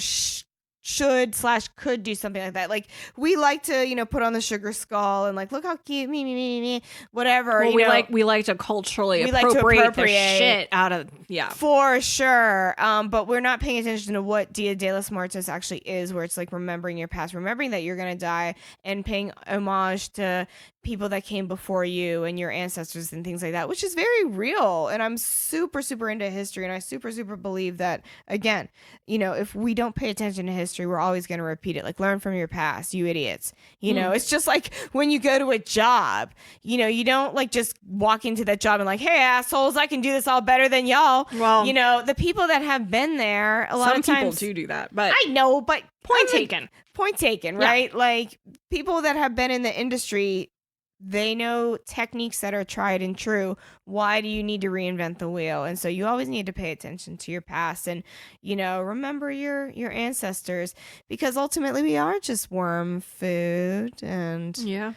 should/could do something like that. Like we like to, put on the sugar skull and like, look how cute, me, whatever. well, you we know. like to culturally We like to appropriate the appropriate. shit out of For sure. But we're not paying attention to what Dia de los Muertos actually is, where it's like remembering your past, remembering that you're going to die, and paying homage to people that came before you and your ancestors and things like that, which is very real. And I'm super, super into history. And I super, super believe that, again, if we don't pay attention to history, we're always going to repeat it. Like, learn from your past, you idiots. It's just like when you go to a job, you don't like just walk into that job and like, hey, assholes, I can do this all better than y'all. Well, The people that have been there, a lot some of times. people do that, but I know, but point I mean, taken. Point taken, right? Like people that have been in the industry, they know techniques that are tried and true. Why do you need to reinvent the wheel? And so you always need to pay attention to your past and, remember your ancestors, because ultimately we are just worm food. And Yeah.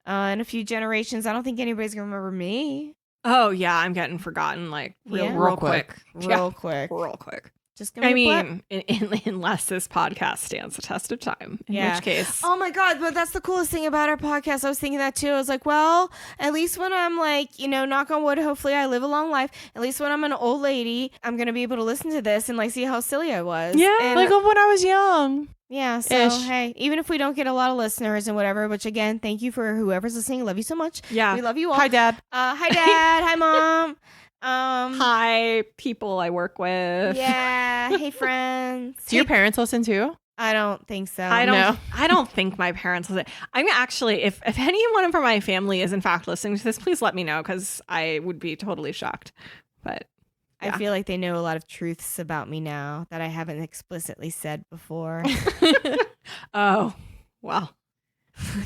in a few generations, I don't think anybody's going to remember me. Oh yeah, I'm getting forgotten like real Yeah. quick. Real quick. Real quick. Just give me a blip. unless this podcast stands the test of time. In Yeah. which case, Oh my God, but that's the coolest thing about our podcast. I was thinking that too. I was like, well, at least when I'm like, knock on wood, hopefully I live a long life. At least when I'm an old lady, I'm going to be able to listen to this and like see how silly I was. Yeah, And, Like when I was young. yeah. So, ish. hey, even if we don't get a lot of listeners and whatever, which again, thank you for whoever's listening. Love you so much. yeah. We love you all. Hi, Dad. Hi, Dad. Hi, Mom. Hi, people I work with. Yeah. Hey, friends. Do your parents listen too? I don't think so. I don't think my parents listen. I'm actually, if anyone from my family is in fact listening to this, please let me know because I would be totally shocked. But I yeah. feel like they know a lot of truths about me now that I haven't explicitly said before. Oh, well.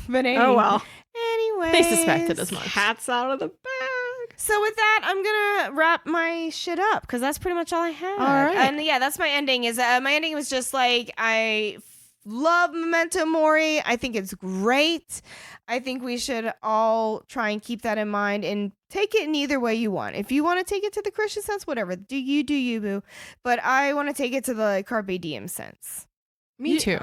But Oh, well. Anyway, They suspected as much. Hats out of the bag. So with that, I'm gonna wrap my shit up because that's pretty much all I had. All right. And yeah, that's my ending. My ending was just like I love Memento Mori. I think it's great. I think we should all try and keep that in mind and take it in either way you want. If you want to take it to the Christian sense, whatever. Do you, boo. But I want to take it to the Carpe Diem sense. Me too.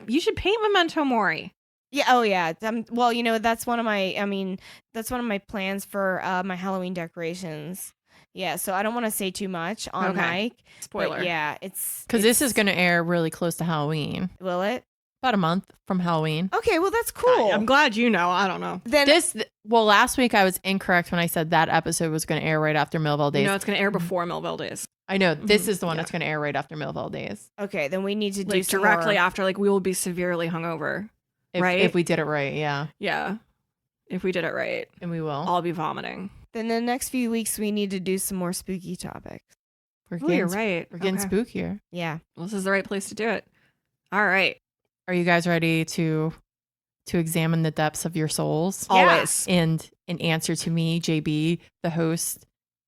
You should paint Memento Mori. Yeah. Oh, yeah. Well, that's one of my plans for my Halloween decorations. Yeah. So I don't want to say too much on Okay. mic. Spoiler. But yeah, it's Because this is going to air really close to Halloween. Will it? About a month from Halloween. Okay. Well, that's cool. I'm glad you know. I don't know. Then Last week I was incorrect when I said that episode was going to air right after Millville Days. No, it's going to air before Millville Days. I know. This is the one Yeah. that's going to air right after Millville Days. okay. Then we need to do Like some directly more. after, like we will be severely hungover. Right? If we did it right, yeah. Yeah. If we did it right, And we will. I'll be vomiting. Then the next few weeks we need to do some more spooky topics. We're Oh, getting, you're right. We're getting Okay. Yeah. Well, this is the right place to do it. All right. Are you guys ready to to examine the depths of your souls. Always. And in answer to me, JB, the host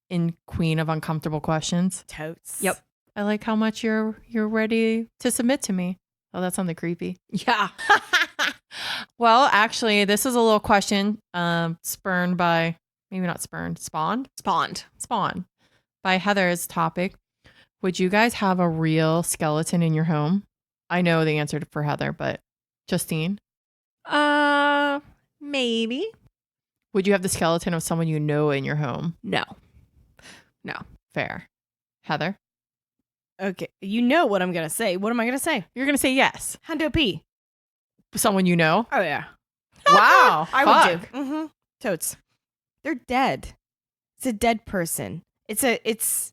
and queen of uncomfortable questions. Totes. Yep. I like how much you're ready to submit to me. Oh, that sounded creepy. Yeah. Well, actually, this is a little question spawned by Heather's topic. Would you guys have a real skeleton in your home? I know the answer for Heather, but Justine? Maybe. Would you have the skeleton of someone you know in your home? No. Fair. Heather? Okay. You know what I'm going to say. What am I going to say? You're going to say yes. Hundo P. Someone you know? Oh, yeah. Wow. I fuck. would do. Mm-hmm. Totes. They're dead. It's a dead person. It's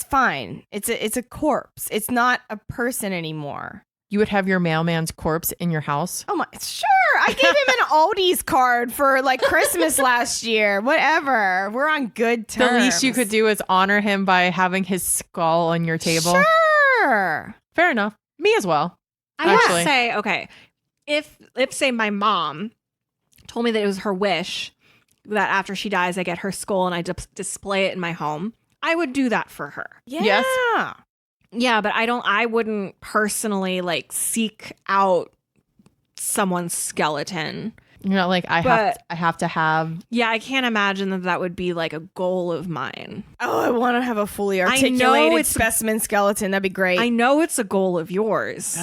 fine. It's a corpse. It's not a person anymore. You would have your mailman's corpse in your house? Oh my, sure. I gave him an Aldi's card for like Christmas last year. Whatever. We're on good terms. The least you could do is honor him by having his skull on your table. Sure. Fair enough. Me as well. I would Actually. say, okay, if say my mom told me that it was her wish that after she dies, I get her skull and I display it in my home, I would do that for her. Yeah. Yes. Yeah, but I wouldn't personally like seek out someone's skeleton. You're not like, I have to have. Yeah, I can't imagine that would be like a goal of mine. Oh, I want to have a fully know articulated it's- specimen skeleton. That'd be great. I know it's a goal of yours.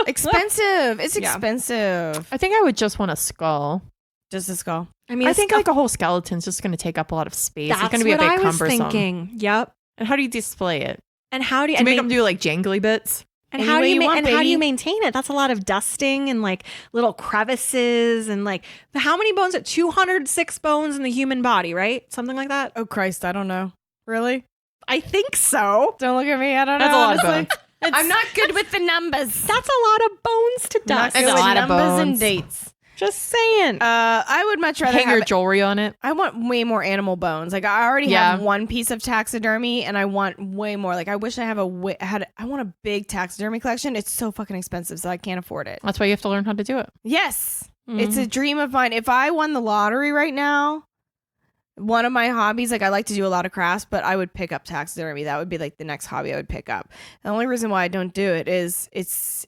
Expensive. It's Yeah. expensive. I think I would just want a skull. Just a skull. I mean, I think like a whole skeleton's just going to take up a lot of space. that's It's going to be a what bit I was cumbersome. thinking. Yep. And how do you display it? And how do you Do you make them do like jangly bits? And Any how do way you you ma- want, and how do you baby. maintain it? That's a lot of dusting and like little crevices and like how many bones? 206 bones in the human body, right? Something like that. Oh, Christ. I don't know. Really? I think so. Don't look at me. I don't That's know. a lot of honestly. bones. I'm not good with the numbers. That's a lot of bones to Not dust. good It's a with lot of numbers and bones. dates. Just saying. I would much rather Hang your have jewelry on it. I want way more animal bones. Like I already have one piece of taxidermy, and I want way more. Like I wish I have I want a big taxidermy collection. It's so fucking expensive, so I can't afford it. That's why you have to learn how to do it. Yes, Mhm. it's a dream of mine. If I won the lottery right now, one of my hobbies, like I like to do a lot of crafts, but I would pick up taxidermy. That would be like the next hobby I would pick up. The only reason why I don't do it is it's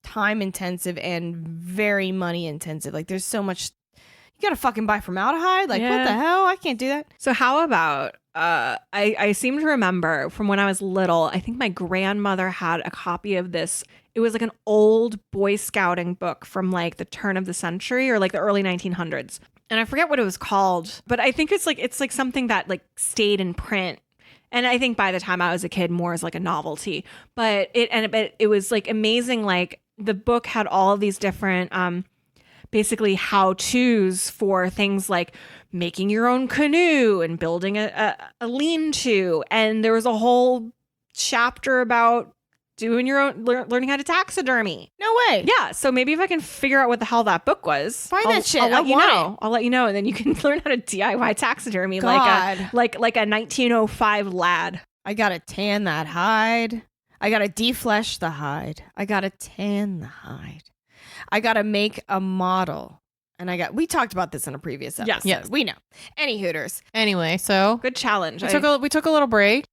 time intensive and very money intensive. Like there's so much you gotta fucking buy formaldehyde. Like what Yeah. the hell? I can't do that. So how about I seem to remember from when I was little, I think my grandmother had a copy of this. It was like an old Boy Scouting book from like the turn of the century or like the early 1900s. And I forget what it was called, but I think it's like something that like stayed in print. And I think by the time I was a kid, more as like a novelty. But it was like amazing. Like the book had all of these different basically how-tos for things like making your own canoe and building a lean-to. And there was a whole chapter about doing your own, learning how to taxidermy. No way. Yeah. So maybe if I can figure out what the hell that book was, Find that shit. I'll let I you want know. I'll let you know. And then you can learn how to DIY taxidermy God. like a 1905 lad. I gotta tan that hide. I gotta deflesh the hide. I gotta tan the hide. I gotta make a model. And we talked about this in a previous episode. Yes. We know. Any Hooters. Anyway, so Good challenge. we took a little break.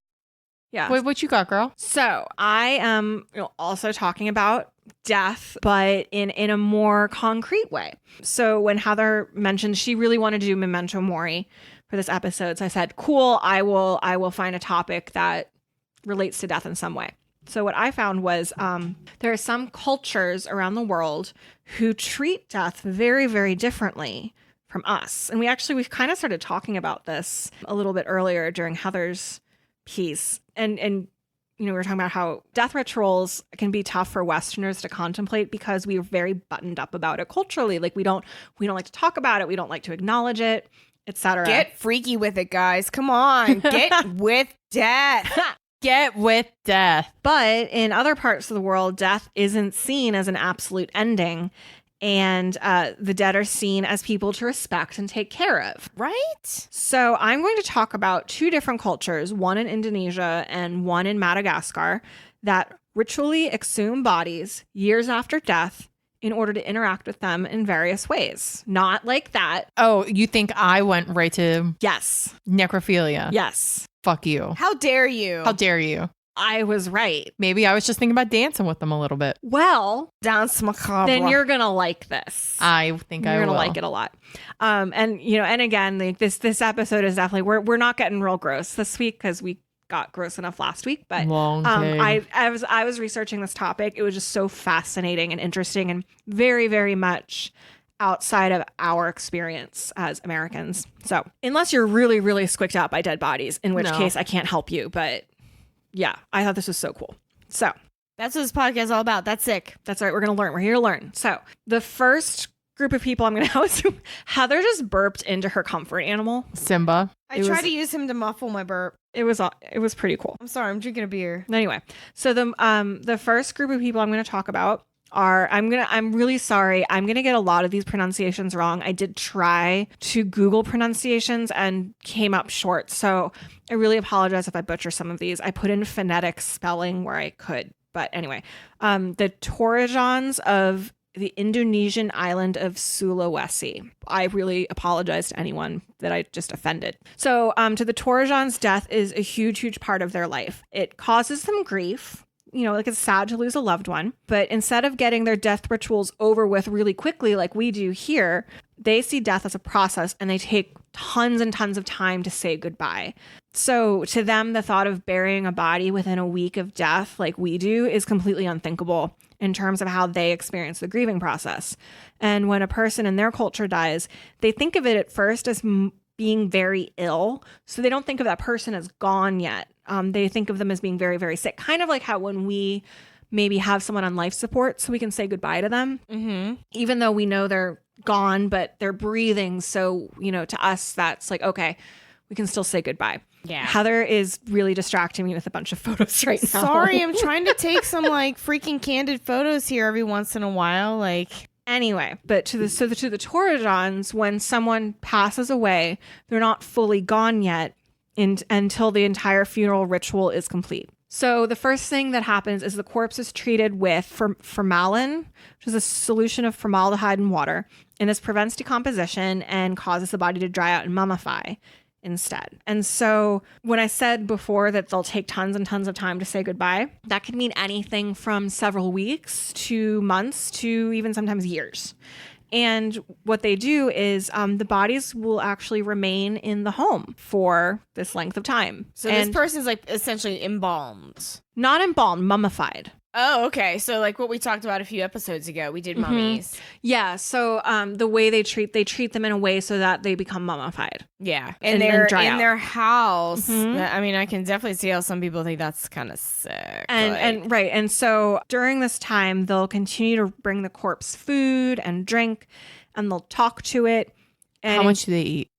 Yeah. What you got, girl? So I am also talking about death, but in a more concrete way. So when Heather mentioned she really wanted to do Memento Mori for this episode, so I said, cool, I will find a topic that relates to death in some way. So what I found was there are some cultures around the world who treat death very, very differently from us. And we've kind of started talking about this a little bit earlier during Heather's piece. And we were talking about how death rituals can be tough for Westerners to contemplate because we are very buttoned up about it culturally. Like we don't like to talk about it. We don't like to acknowledge it, etc. Get freaky with it, guys. Come on. Get with death. Get with death. But in other parts of the world, death isn't seen as an absolute ending. And the dead are seen as people to respect and take care of. Right? So I'm going to talk about two different cultures, one in Indonesia and one in Madagascar, that ritually exhume bodies years after death in order to interact with them in various ways. Not like that. Oh, you think I went right to Yes. necrophilia? Yes. Fuck you. How dare you? How dare you? I was right. Maybe I was just thinking about dancing with them a little bit. Well, Dance macabre. then you're going to like this. I think I You're will. gonna like it a lot. And you know, and again, like this episode is definitely we're not getting real gross this week because we got gross enough last week. But Long day. I was researching this topic. It was just so fascinating and interesting and very, very much outside of our experience as Americans. So unless you're really, really squicked out by dead bodies, in which No. case I can't help you. But yeah, I thought this was so cool. So That's what this podcast is all about. That's sick. that's right. We're going to learn. We're here to learn. So the first group of people I'm going to assume Heather just burped into her comfort animal. Simba. I It tried was- to use him to muffle my burp. It was pretty cool. I'm sorry. I'm drinking a beer. Anyway, so the first group of people I'm going to talk about are I'm really sorry. I'm going to get a lot of these pronunciations wrong. I did try to Google pronunciations and came up short. So I really apologize if I butcher some of these. I put in phonetic spelling where I could. But anyway, the Torajans of the Indonesian island of Sulawesi. I really apologize to anyone that I just offended. So to the Torajans, death is a huge, huge part of their life. It causes them grief. You know, like it's sad to lose a loved one. But instead of getting their death rituals over with really quickly like we do here, they see death as a process and they take tons and tons of time to say goodbye. So to them, the thought of burying a body within a week of death like we do is completely unthinkable in terms of how they experience the grieving process. And when a person in their culture dies, they think of it at first as being very ill. So they don't think of that person as gone yet. They think of them as being very, very sick. Kind of like how when we maybe have someone on life support so we can say goodbye to them, even though we know they're gone, but they're breathing. So, you know, to us, that's like, okay, we can still say goodbye. Yeah. Heather is really distracting me with a bunch of photos right now. Sorry, I'm trying to take some like freaking candid photos here every once in a while. Like, Anyway, but to the Torajans, when someone passes away, they're not fully gone yet until the entire funeral ritual is complete. So the first thing that happens is the corpse is treated with formalin, which is a solution of formaldehyde and water, and this prevents decomposition and causes the body to dry out and mummify instead. And so when I said before that they'll take tons and tons of time to say goodbye, that could mean anything from several weeks to months to even sometimes years. And what they do is the bodies will actually remain in the home for this length of time. so and this person's like essentially embalmed. not embalmed, mummified. Oh, okay. So like what we talked about a few episodes ago, we did mummies. Yeah. So the way they treat them in a way so that they become mummified. Yeah, And and then they're dry in out. their house. Mhm. I mean, I can definitely see how some people think that's kind of sick. And right. And so during this time, they'll continue to bring the corpse food and drink, and they'll talk to it. And How much do they eat?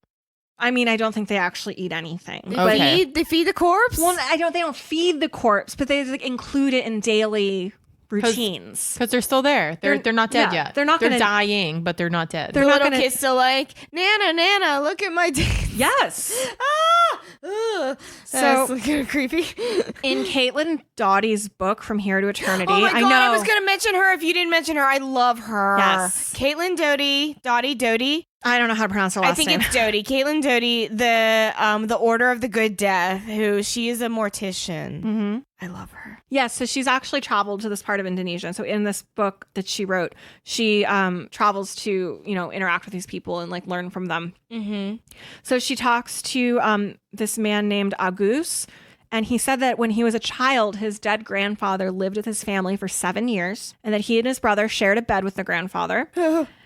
I mean, I don't think they actually eat anything. they But, Okay. feed the corpse. well, they don't feed the corpse, but they like, include it in daily routines. Because they're still there. They're not dead yeah, yet. they're not They're gonna- dying, but they're not dead. They're the not little gonna- kid's still like, Nana, look at my dick. Yes. Ah! Ugh. So- That's kind of creepy. In Caitlin Dottie's book, From Here to Eternity, Oh my I god, know. I was gonna mention her if you didn't mention her. I love her. Yes. Caitlin Doty. I don't know how to pronounce her last I think name. it's Doty. Caitlin Doty, the Order of the Good Death, who she is a mortician. Mm-hmm. I love her. Yeah, so she's actually traveled to this part of Indonesia. So in this book that she wrote, she travels to, interact with these people and like learn from them. Mm-hmm. So she talks to this man named Agus, and he said that when he was a child, his dead grandfather lived with his family for 7 years, and that he and his brother shared a bed with the grandfather.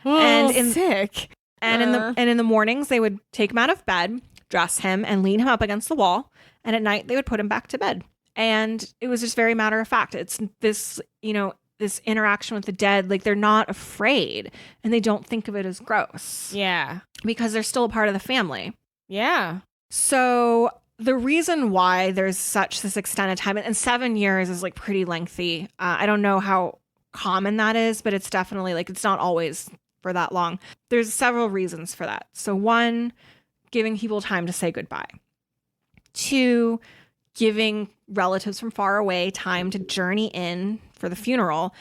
And in- sick. And in the mornings, they would take him out of bed, dress him, and lean him up against the wall. And at night, they would put him back to bed. And it was just very matter of fact. It's this, this interaction with the dead. Like, they're not afraid, and they don't think of it as gross Yeah. because they're still a part of the family. Yeah. So the reason why there's such this extended time, and 7 years is like pretty lengthy. I don't know how common that is, but it's definitely like, it's not always for that long. There's several reasons for that. So 1, giving people time to say goodbye. 2, giving relatives from far away time to journey in for the funeral.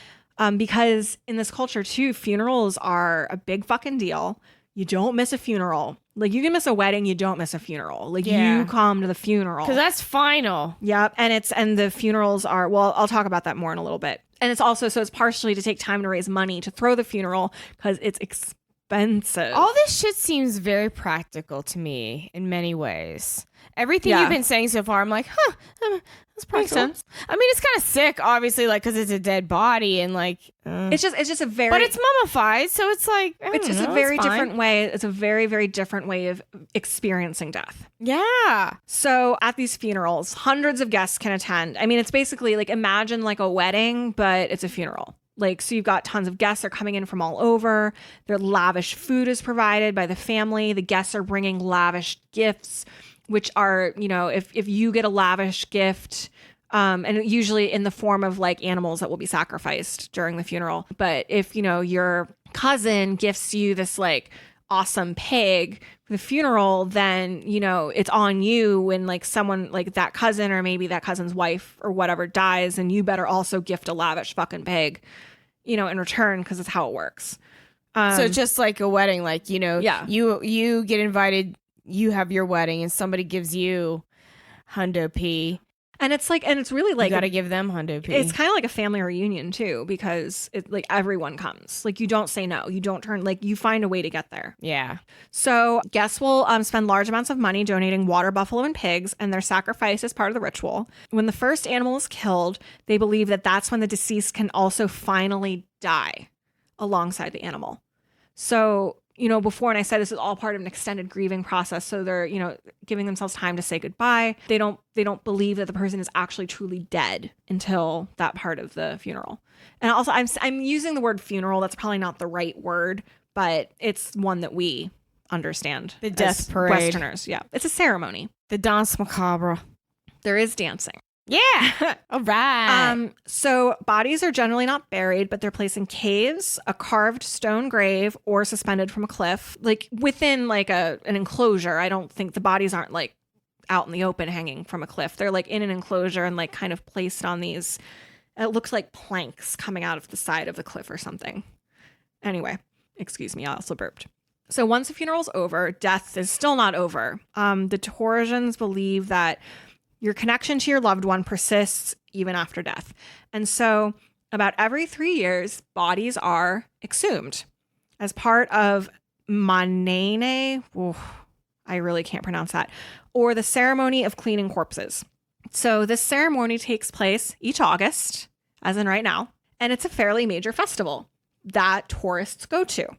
Because in this culture too, funerals are a big fucking deal. You don't miss a funeral. Like, you can miss a wedding, you don't miss a funeral. Like, you come to the funeral. Because that's final. Yep. And the funerals are, well, I'll talk about that more in a little bit. And it's also, so it's partially to take time to raise money to throw the funeral because it's expensive. All this shit seems very practical to me in many ways. Everything you've been saying so far, I'm like, that's practical. Makes sense. I mean, it's kind of sick, obviously, like, because it's a dead body and like, It's just a very, but it's mummified, so it's like, it's just a very different way. It's a very, very different way of experiencing death. Yeah. So at these funerals, hundreds of guests can attend. I mean, it's basically like, imagine like a wedding, but it's a funeral. Like, so you've got tons of guests are coming in from all over. Their lavish food is provided by the family. The guests are bringing lavish gifts, which are, you know, if you get a lavish gift, and usually in the form of like animals that will be sacrificed during the funeral. But if, you know, your cousin gifts you this like awesome pig for the funeral, then, you know, it's on you when like someone like that cousin or maybe that cousin's wife or whatever dies, and you better also gift a lavish fucking pig, you know, in return, because it's how it works. So just like a wedding, like, you know, you get invited, you have your wedding, and somebody gives you hundo P. And it's like, and it's really like, you gotta give them hundo P. It's kind of like a family reunion too, because it like everyone comes. Like, you don't say no, you don't turn, like, you find a way to get there. Yeah. So guests will spend large amounts of money donating water buffalo and pigs, and their sacrifice is part of the ritual. When the first animal is killed, they believe that that's when the deceased can also finally die alongside the animal. So, you know, before, and I said this is all part of an extended grieving process. So they're, you know, giving themselves time to say goodbye. They don't believe that the person is actually truly dead until that part of the funeral. And also, I'm using the word funeral. That's probably not the right word, but it's one that we understand. The death parade. Westerners, yeah. It's a ceremony. The danse macabre. There is dancing. Yeah. All right. So bodies are generally not buried, but they're placed in caves, a carved stone grave, or suspended from a cliff, like within like an enclosure. I don't think the bodies aren't like out in the open hanging from a cliff. They're like in an enclosure and like kind of placed on these, it looks like planks coming out of the side of the cliff or something. Anyway, excuse me, I also burped. So once the funeral's over, death is still not over. The Torsians believe that your connection to your loved one persists even after death. And so about every 3 years, bodies are exhumed as part of manene. I really can't pronounce that. Or the ceremony of cleaning corpses. So this ceremony takes place each August, as in right now. And it's a fairly major festival that tourists go to.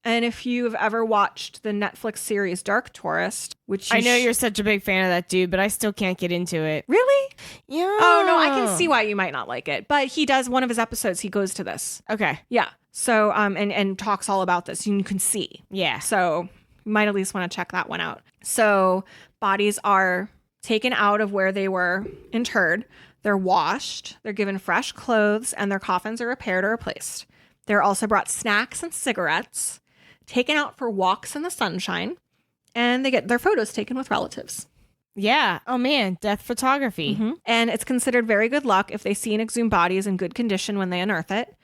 And if you've ever watched the Netflix series Dark Tourist, which I know you're such a big fan of that dude, but I still can't get into it. Really? Yeah. Oh, no, I can see why you might not like it. But he does, one of his episodes, he goes to this. Okay. Yeah. So, and talks all about this. You can see. Yeah. So you might at least want to check that one out. So bodies are taken out of where they were interred. They're washed. They're given fresh clothes, and their coffins are repaired or replaced. They're also brought snacks and cigarettes, taken out for walks in the sunshine, and they get their photos taken with relatives. Yeah. Oh, man. Death photography. Mm-hmm. And it's considered very good luck if they see an exhumed body is in good condition when they unearth it.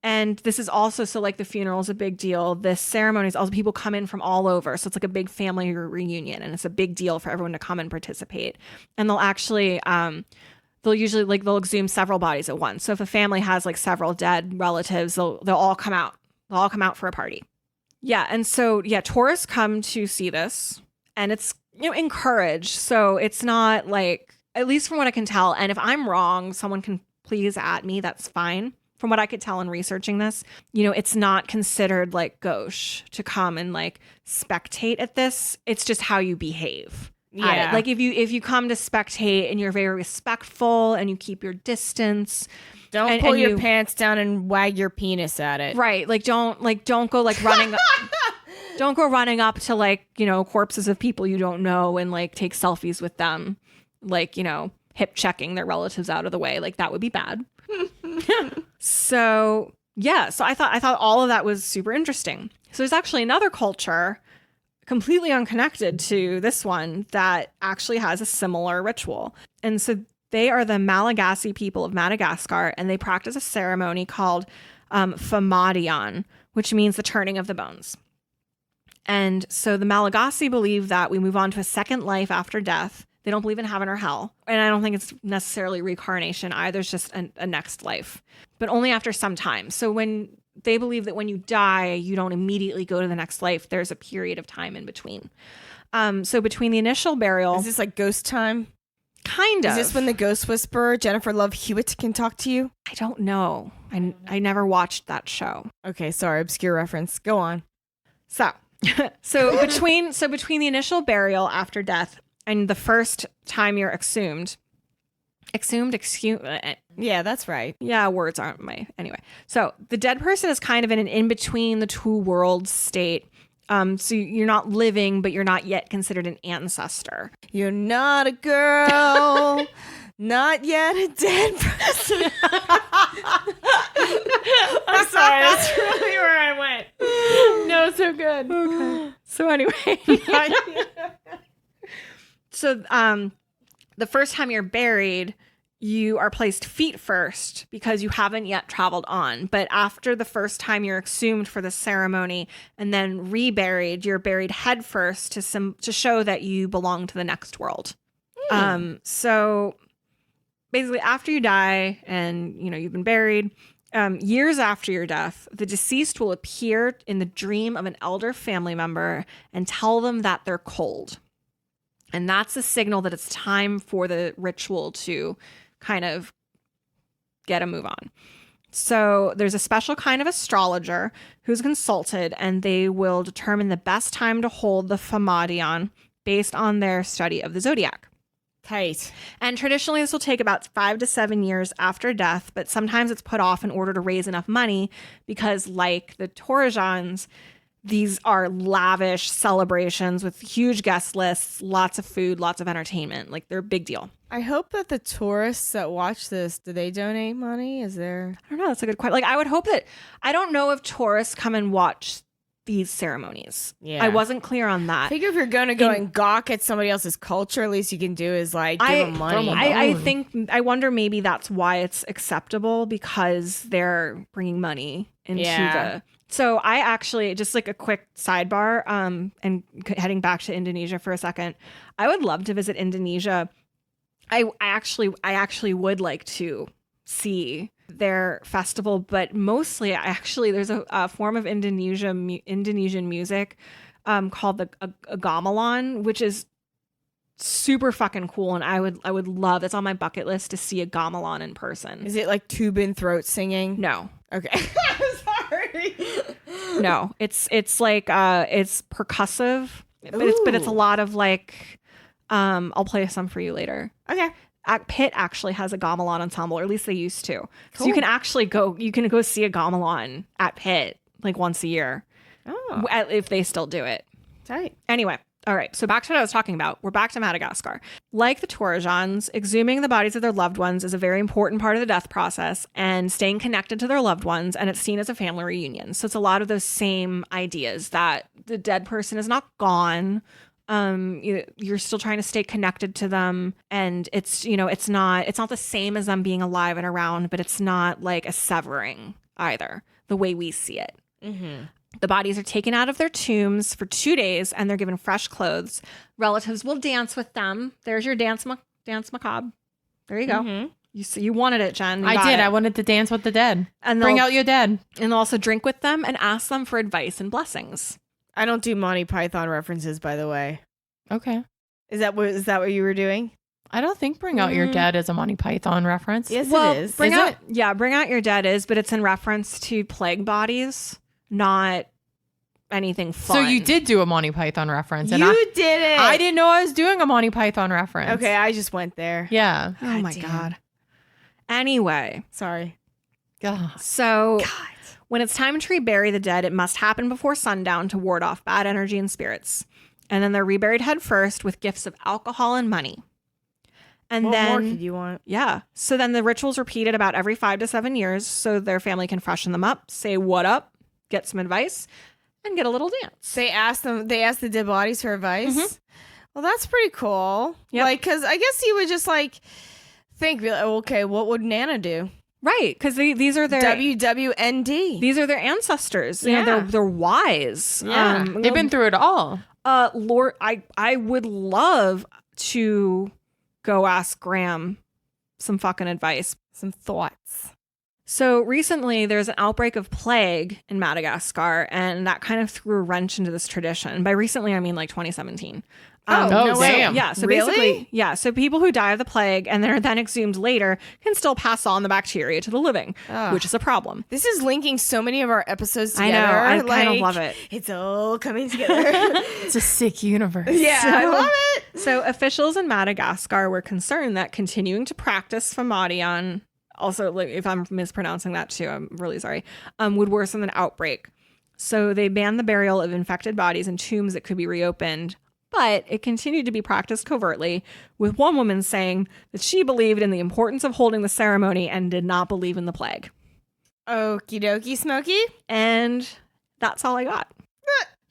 And this is also, so like the funeral is a big deal. This ceremony is also, people come in from all over. So it's like a big family reunion, and it's a big deal for everyone to come and participate. And they'll actually, they'll usually like, they'll exhume several bodies at once. So if a family has like several dead relatives, they'll all come out. They'll all come out for a party. Yeah. And so, yeah, tourists come to see this, and it's, you know, encouraged. So it's not like, at least from what I can tell, and if I'm wrong, someone can please at me, that's fine. From what I could tell in researching this, you know, it's not considered like gauche to come and like spectate at this. It's just how you behave. Yeah. Like if you come to spectate and you're very respectful and you keep your distance. Don't pull your pants down and wag your penis at it. Right. Like don't go like running don't go running up to like, you know, corpses of people you don't know and like take selfies with them. Like, you know, hip checking their relatives out of the way. Like that would be bad. So, yeah, so I thought all of that was super interesting. So there's actually another culture completely unconnected to this one that actually has a similar ritual. And so they are the Malagasy people of Madagascar, and they practice a ceremony called famadion, which means the turning of the bones. And so the Malagasy believe that we move on to a second life after death. They don't believe in heaven or hell. And I don't think it's necessarily reincarnation either. It's just a next life, but only after some time. So when they believe that when you die, you don't immediately go to the next life. There's a period of time in between. So between the initial burial. Is this like ghost time? Kind of. Is this when the ghost whisperer, Jennifer Love Hewitt, can talk to you? I don't know. I never watched that show. Okay, sorry, obscure reference. Go on. So between the initial burial after death and the first time you're exhumed. Yeah, that's right. Yeah, words aren't anyway. So the dead person is kind of in an in between the two worlds state. So you're not living, but you're not yet considered an ancestor. You're not a girl, not yet a dead person. I'm sorry, that's really where I went. No, so good. Okay. So anyway. So the first time you're buried, you are placed feet first because you haven't yet traveled on. But after the first time you're exhumed for the ceremony and then reburied, you're buried head first to show that you belong to the next world. So basically after you die and you've been buried, years after your death, the deceased will appear in the dream of an elder family member and tell them that they're cold. And that's a signal that it's time for the ritual to kind of get a move on. So there's a special kind of astrologer who's consulted, and they will determine the best time to hold the famadion based on their study of the zodiac. Tight. And traditionally, this will take about 5 to 7 years after death, but sometimes it's put off in order to raise enough money because, like the Torajans, these are lavish celebrations with huge guest lists, lots of food, lots of entertainment. Like, they're a big deal. I hope that the tourists that watch this, do they donate money? Is there? I don't know. That's a good question. Like, I would hope that, I don't know if tourists come and watch these ceremonies. Yeah. I wasn't clear on that. I figure if you're going to go and gawk at somebody else's culture, at least you can do is like give them money. I wonder maybe that's why it's acceptable, because they're bringing money into the... So I actually, just like a quick sidebar, and heading back to Indonesia for a second, I would love to visit Indonesia. I actually would like to see their festival, but mostly there's a form of Indonesian music called the gamelan, which is super fucking cool, and I would love, it's on my bucket list to see a gamelan in person. Is it like tube and throat singing? No. Okay. Sorry. No, it's like it's percussive, but it's a lot of like I'll play some for you later. Okay. Pitt actually has a gamelan ensemble, or at least they used to. Cool. So you can go see a gamelan at Pitt like once a year. Oh. If they still do it. Tight. Anyway, all right. So back to what I was talking about. We're back to Madagascar. Like the Torajans, exhuming the bodies of their loved ones is a very important part of the death process, and staying connected to their loved ones, and it's seen as a family reunion. So it's a lot of those same ideas that the dead person is not gone. You're still trying to stay connected to them, and it's not the same as them being alive and around, but it's not like a severing either, the way we see it. Mm-hmm. The bodies are taken out of their tombs for 2 days, and they're given fresh clothes. Relatives will dance with them. There's your dance macabre. There you go. Mm-hmm. You wanted it, Jen. I did. I wanted to dance with the dead. And bring out your dead. And they'll also drink with them and ask them for advice and blessings. I don't do Monty Python references, by the way. Okay. Is that what you were doing? I don't think Bring Out Your Dead is a Monty Python reference. Yes, it is. Bring Out Your Dead is, but it's in reference to plague bodies, not anything fun. So you did do a Monty Python reference. You did it. I didn't know I was doing a Monty Python reference. Okay, I just went there. Yeah. Oh my God. Anyway. Sorry. God. So when it's time to rebury the dead, it must happen before sundown to ward off bad energy and spirits. And then they're reburied head first with gifts of alcohol and money. And what then, more could you want? Yeah. So then the ritual's repeated about every 5 to 7 years, so their family can freshen them up, say what up, get some advice, and get a little dance. They asked the dead bodies for advice. Mm-hmm. Well, that's pretty cool. Yep. Like, because I guess you would just like think, okay, what would Nana do? Right, because these are their WWND. These are their ancestors. You Yeah. know, they're wise. Yeah. They've been through it all. Lord, I would love to go ask Graham some fucking advice. Some thoughts. So recently there's an outbreak of plague in Madagascar, and that kind of threw a wrench into this tradition. By recently, I mean like 2017. no way. Damn. Yeah, so Really? basically, so people who die of the plague and they're then exhumed later can still pass on the bacteria to the living, Ugh. which is a problem. This is linking so many of our episodes I together. know, I kind of like, love it. It's all coming together. It's a sick universe. Yeah, I love it. So officials in Madagascar were concerned that continuing to practice Famadian, also like if I'm mispronouncing that too, I'm really sorry, would worsen an outbreak. So they banned the burial of infected bodies in tombs that could be reopened. But it continued to be practiced covertly, with one woman saying that she believed in the importance of holding the ceremony and did not believe in the plague. Okie dokie, Smokey. And that's all I got.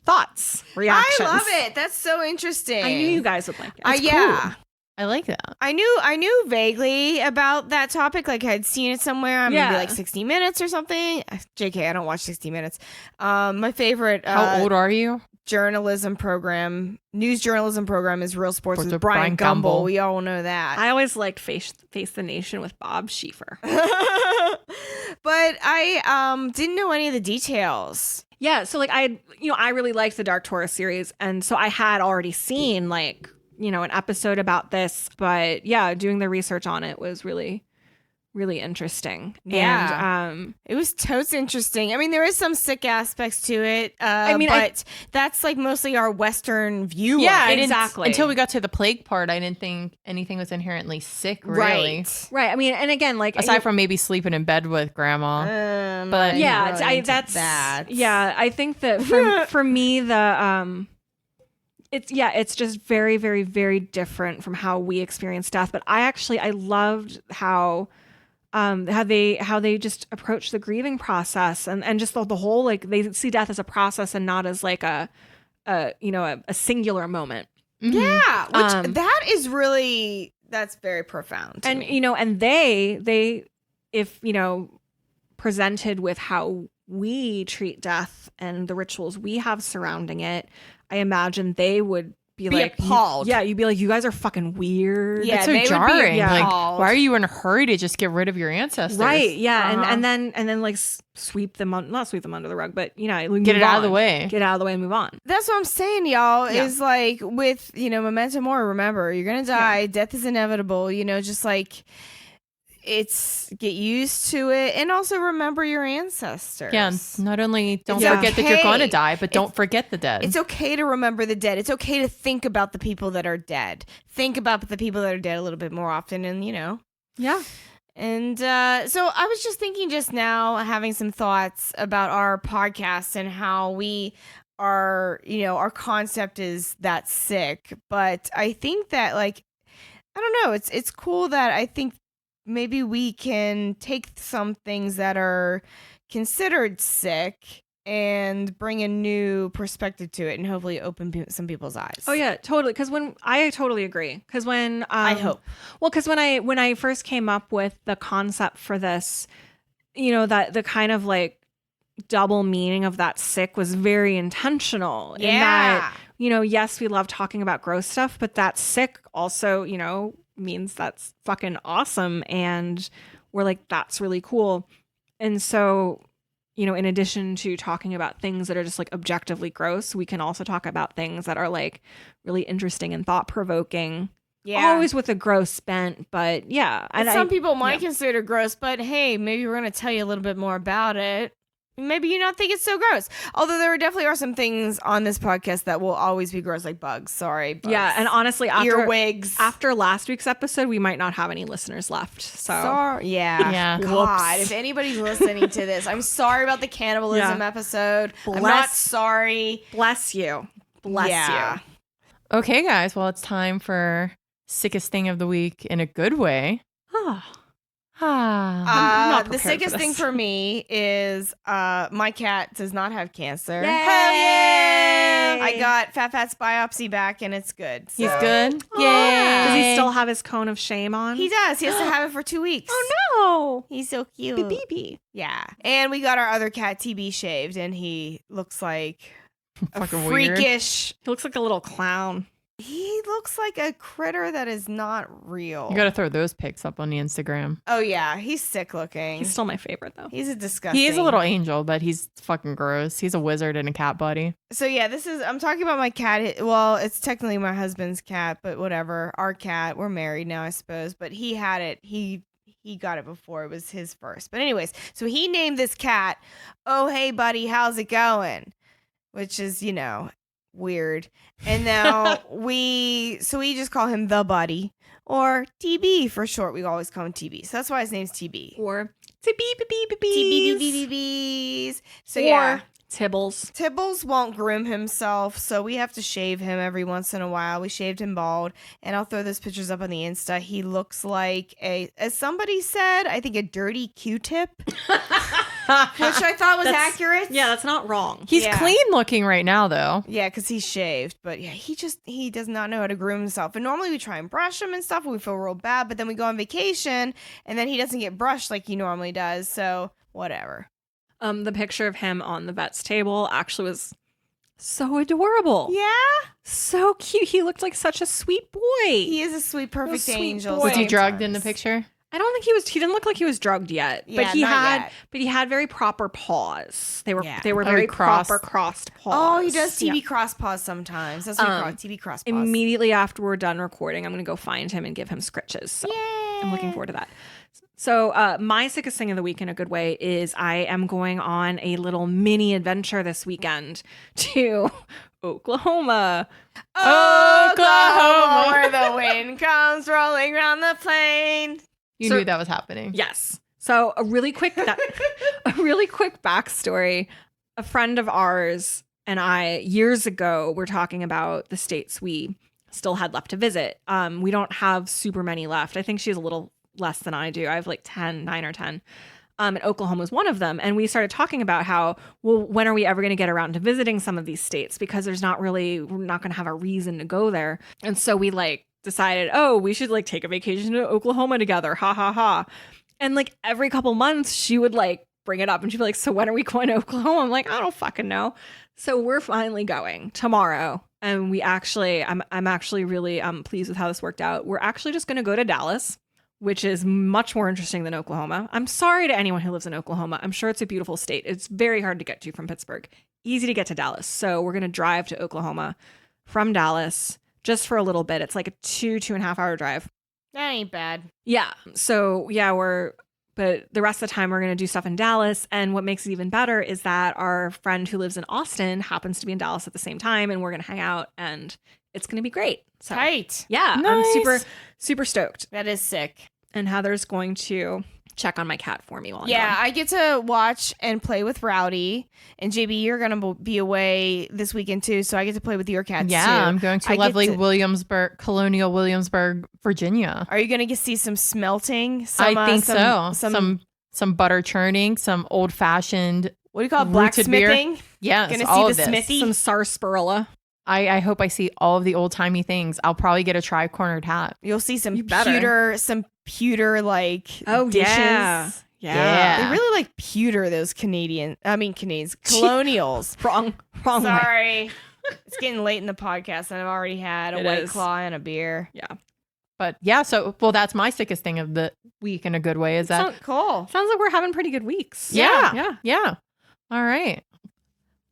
Thoughts, reactions. I love it. That's so interesting. I knew you guys would like it. It's yeah. cool. I like that. I knew vaguely about that topic. Like I'd seen it somewhere. Maybe like 60 Minutes or something. JK, I don't watch 60 Minutes. My favorite. How old are you? News journalism program is Real Sports with Brian Gumbel. We all know that. I always liked Face the Nation with Bob Schieffer. But I didn't know any of the details. Yeah, so like I really liked the Dark Taurus series, and so I had already seen like, an episode about this, but yeah, doing the research on it was really, really interesting. Yeah. And it was totes interesting. I mean, there is some sick aspects to it. But that's like mostly our Western view. Yeah, of it. exactly. Until we got to the plague part, I didn't think anything was inherently sick, really. Right. I mean, and again, like aside from maybe sleeping in bed with grandma. But yeah, that's that. Yeah, I think that for me the it's just very, very, very different from how we experience death. But I loved how they just approach the grieving process and just the whole, like, they see death as a process and not as like a singular moment. Mm-hmm. Yeah, which that is really, that's very profound. And and they if presented with how we treat death and the rituals we have surrounding it, I imagine they would be like appalled. You'd be like, you guys are fucking weird. Yeah, it's so jarring. Like, why are you in a hurry to just get rid of your ancestors? Right. Yeah. And then like sweep them not sweep them under the rug, but get it out of the way. Get out of the way and move on. That's what I'm saying, y'all. Is like with Memento Mori. Remember, you're gonna die. Yeah. Death is inevitable. Just like. It's get used to it and also remember your ancestors. Yeah, not only don't forget that you're going to die, but don't forget the dead. It's okay to remember the dead. It's okay to think about the people that are dead. Think about the people that are dead a little bit more often and, Yeah. And so I was just thinking just now, having some thoughts about our podcast and how we are, our concept is that sick. But I think that, like, I don't know, it's cool that I think maybe we can take some things that are considered sick and bring a new perspective to it and hopefully open some people's eyes. Oh yeah, totally. Because I totally agree. Because when I hope. Well, because when I first came up with the concept for this, that the kind of like double meaning of that sick was very intentional. Yeah. In that, yes, we love talking about gross stuff, but that sick also, means that's fucking awesome, and we're like, that's really cool. And so in addition to talking about things that are just like objectively gross, we can also talk about things that are like really interesting and thought-provoking. Always with a gross bent, but yeah. And some people might consider gross, but hey, maybe we're going to tell you a little bit more about it. Maybe you not think it's so gross. Although there definitely are some things on this podcast that will always be gross, like bugs. Sorry, bugs. Yeah, and honestly, earwigs. After last week's episode, we might not have any listeners left. So sorry. Yeah. God, if anybody's listening to this, I'm sorry about the cannibalism episode. I'm not sorry. Bless you. Bless you. Okay, guys. Well, it's time for sickest thing of the week in a good way. Oh. I'm not the prepared sickest for thing this. for me is my cat does not have cancer. Yay! Hell yeah! I got Fat's biopsy back and it's good. He's so- good. Aw. Yay. Does he still have his cone of shame on? He does. He has to have it for 2 weeks. Oh He's so cute. no, BB. Yeah. And we got our other cat TB shaved and he looks like a Fucking weird. freakish. He looks like a little clown. He looks like a critter that is not real. You got to throw those pics up on the Instagram. Oh yeah, he's sick looking. He's still my favorite though. He's a disgusting. He is a little angel, but he's fucking gross. He's a wizard in a cat body. So yeah, I'm talking about my cat. Well, it's technically my husband's cat, but whatever. Our cat. We're married now, I suppose. But he had it. He got it before it was his first. But anyways, so he named this cat, "Oh hey buddy, how's it going?" Which is, weird. And now we just call him the buddy or TB for short. We always call him TB. So that's why his name's TB. Or TBBBBs. So or yeah. Tibbles. Tibbles won't groom himself, so we have to shave him every once in a while. We shaved him bald, and I'll throw those pictures up on the Insta. He looks like as somebody said, I think a dirty Q-tip, which I thought was accurate. Yeah, that's not wrong. He's Yeah. clean looking right now, though. Yeah, because he's shaved, but yeah, he does not know how to groom himself. And normally we try and brush him and stuff, and we feel real bad, but then we go on vacation, and then he doesn't get brushed like he normally does, so whatever. The picture of him on the vet's table actually was so adorable. Yeah? So cute. He looked like such a sweet boy. He is a sweet, perfect sweet angel. boy. Was he sometimes. drugged in the picture? I don't think he didn't look like he was drugged yet. Yeah, but he not had yet. but he had very proper paws. They were Yeah. they were Oh, he very crossed. proper crossed paws. Oh, he does TB Yeah. cross paws sometimes. That's what we call it, TB cross paws. Immediately after we're done recording, I'm going to go find him and give him scritches. So I'm looking forward to that. So my sickest thing of the week in a good way is I am going on a little mini adventure this weekend to Oklahoma. Oklahoma, where the wind comes rolling round the plain. You So- knew that was happening. Yes. So a really quick backstory. A friend of ours and I years ago were talking about the states we still had left to visit. We don't have super many left. I think she has a little less than I do. I have like 9 or 10. And Oklahoma was one of them. And we started talking about how, well, when are we ever going to get around to visiting some of these states? Because we're not going to have a reason to go there. And so we decided, oh, we should take a vacation to Oklahoma together. Ha ha ha. And every couple months she would bring it up and she'd be like, so when are we going to Oklahoma? I'm like, I don't fucking know. So we're finally going tomorrow. And I'm actually really pleased with how this worked out. We're actually just going to go to Dallas, which is much more interesting than Oklahoma. I'm sorry to anyone who lives in Oklahoma. I'm sure it's a beautiful state. It's very hard to get to from Pittsburgh. Easy to get to Dallas. So we're going to drive to Oklahoma from Dallas just for a little bit. It's like a 2.5 hour drive. That ain't bad. Yeah. So yeah, but the rest of the time we're going to do stuff in Dallas. And what makes it even better is that our friend who lives in Austin happens to be in Dallas at the same time. And we're going to hang out and it's going to be great. So Tight. yeah, I'm Nice. super, super stoked. That is sick. And Heather's going to check on my cat for me while I'm Yeah, gone. I get to watch and play with Rowdy. And JB, you're going to be away this weekend too, so I get to play with your cats Yeah, too. I'm going to I get lovely to- Colonial Williamsburg, Virginia. Are you going to see some smelting? I think so. Some Some butter churning, some old fashioned. what do you call it? rooted beer. Blacksmithing? Yes, Gonna all see of the this. smithy? Some sarsaparilla. I hope I see all of the old timey things. I'll probably get a tri-cornered hat. You'll see some You better. pewter dishes. Yeah. Yeah. They really like pewter, those Canadians, colonials. Wrong way. Sorry. It's getting late in the podcast and I've already had a It White is. Claw and a beer. Yeah. But yeah, that's my sickest thing of the week in a good way is that. Cool. Sounds like we're having pretty good weeks. Yeah. Yeah. All right.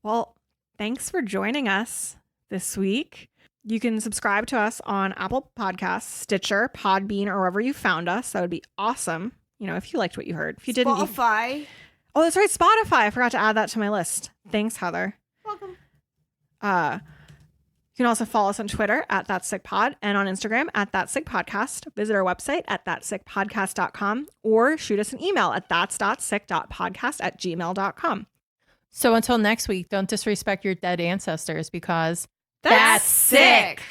Well, thanks for joining us this week. You can subscribe to us on Apple Podcasts, Stitcher, Podbean, or wherever you found us. That would be awesome. If you liked what you heard. If you didn't, Spotify. oh, that's right, Spotify. I forgot to add that to my list. Thanks, Heather. Welcome. You can also follow us on Twitter at That's Sick Pod and on Instagram at That's Sick Podcast. Visit our website at thatsickpodcast.com or shoot us an email at thats.sick.podcast@gmail.com. So until next week, don't disrespect your dead ancestors because That's sick.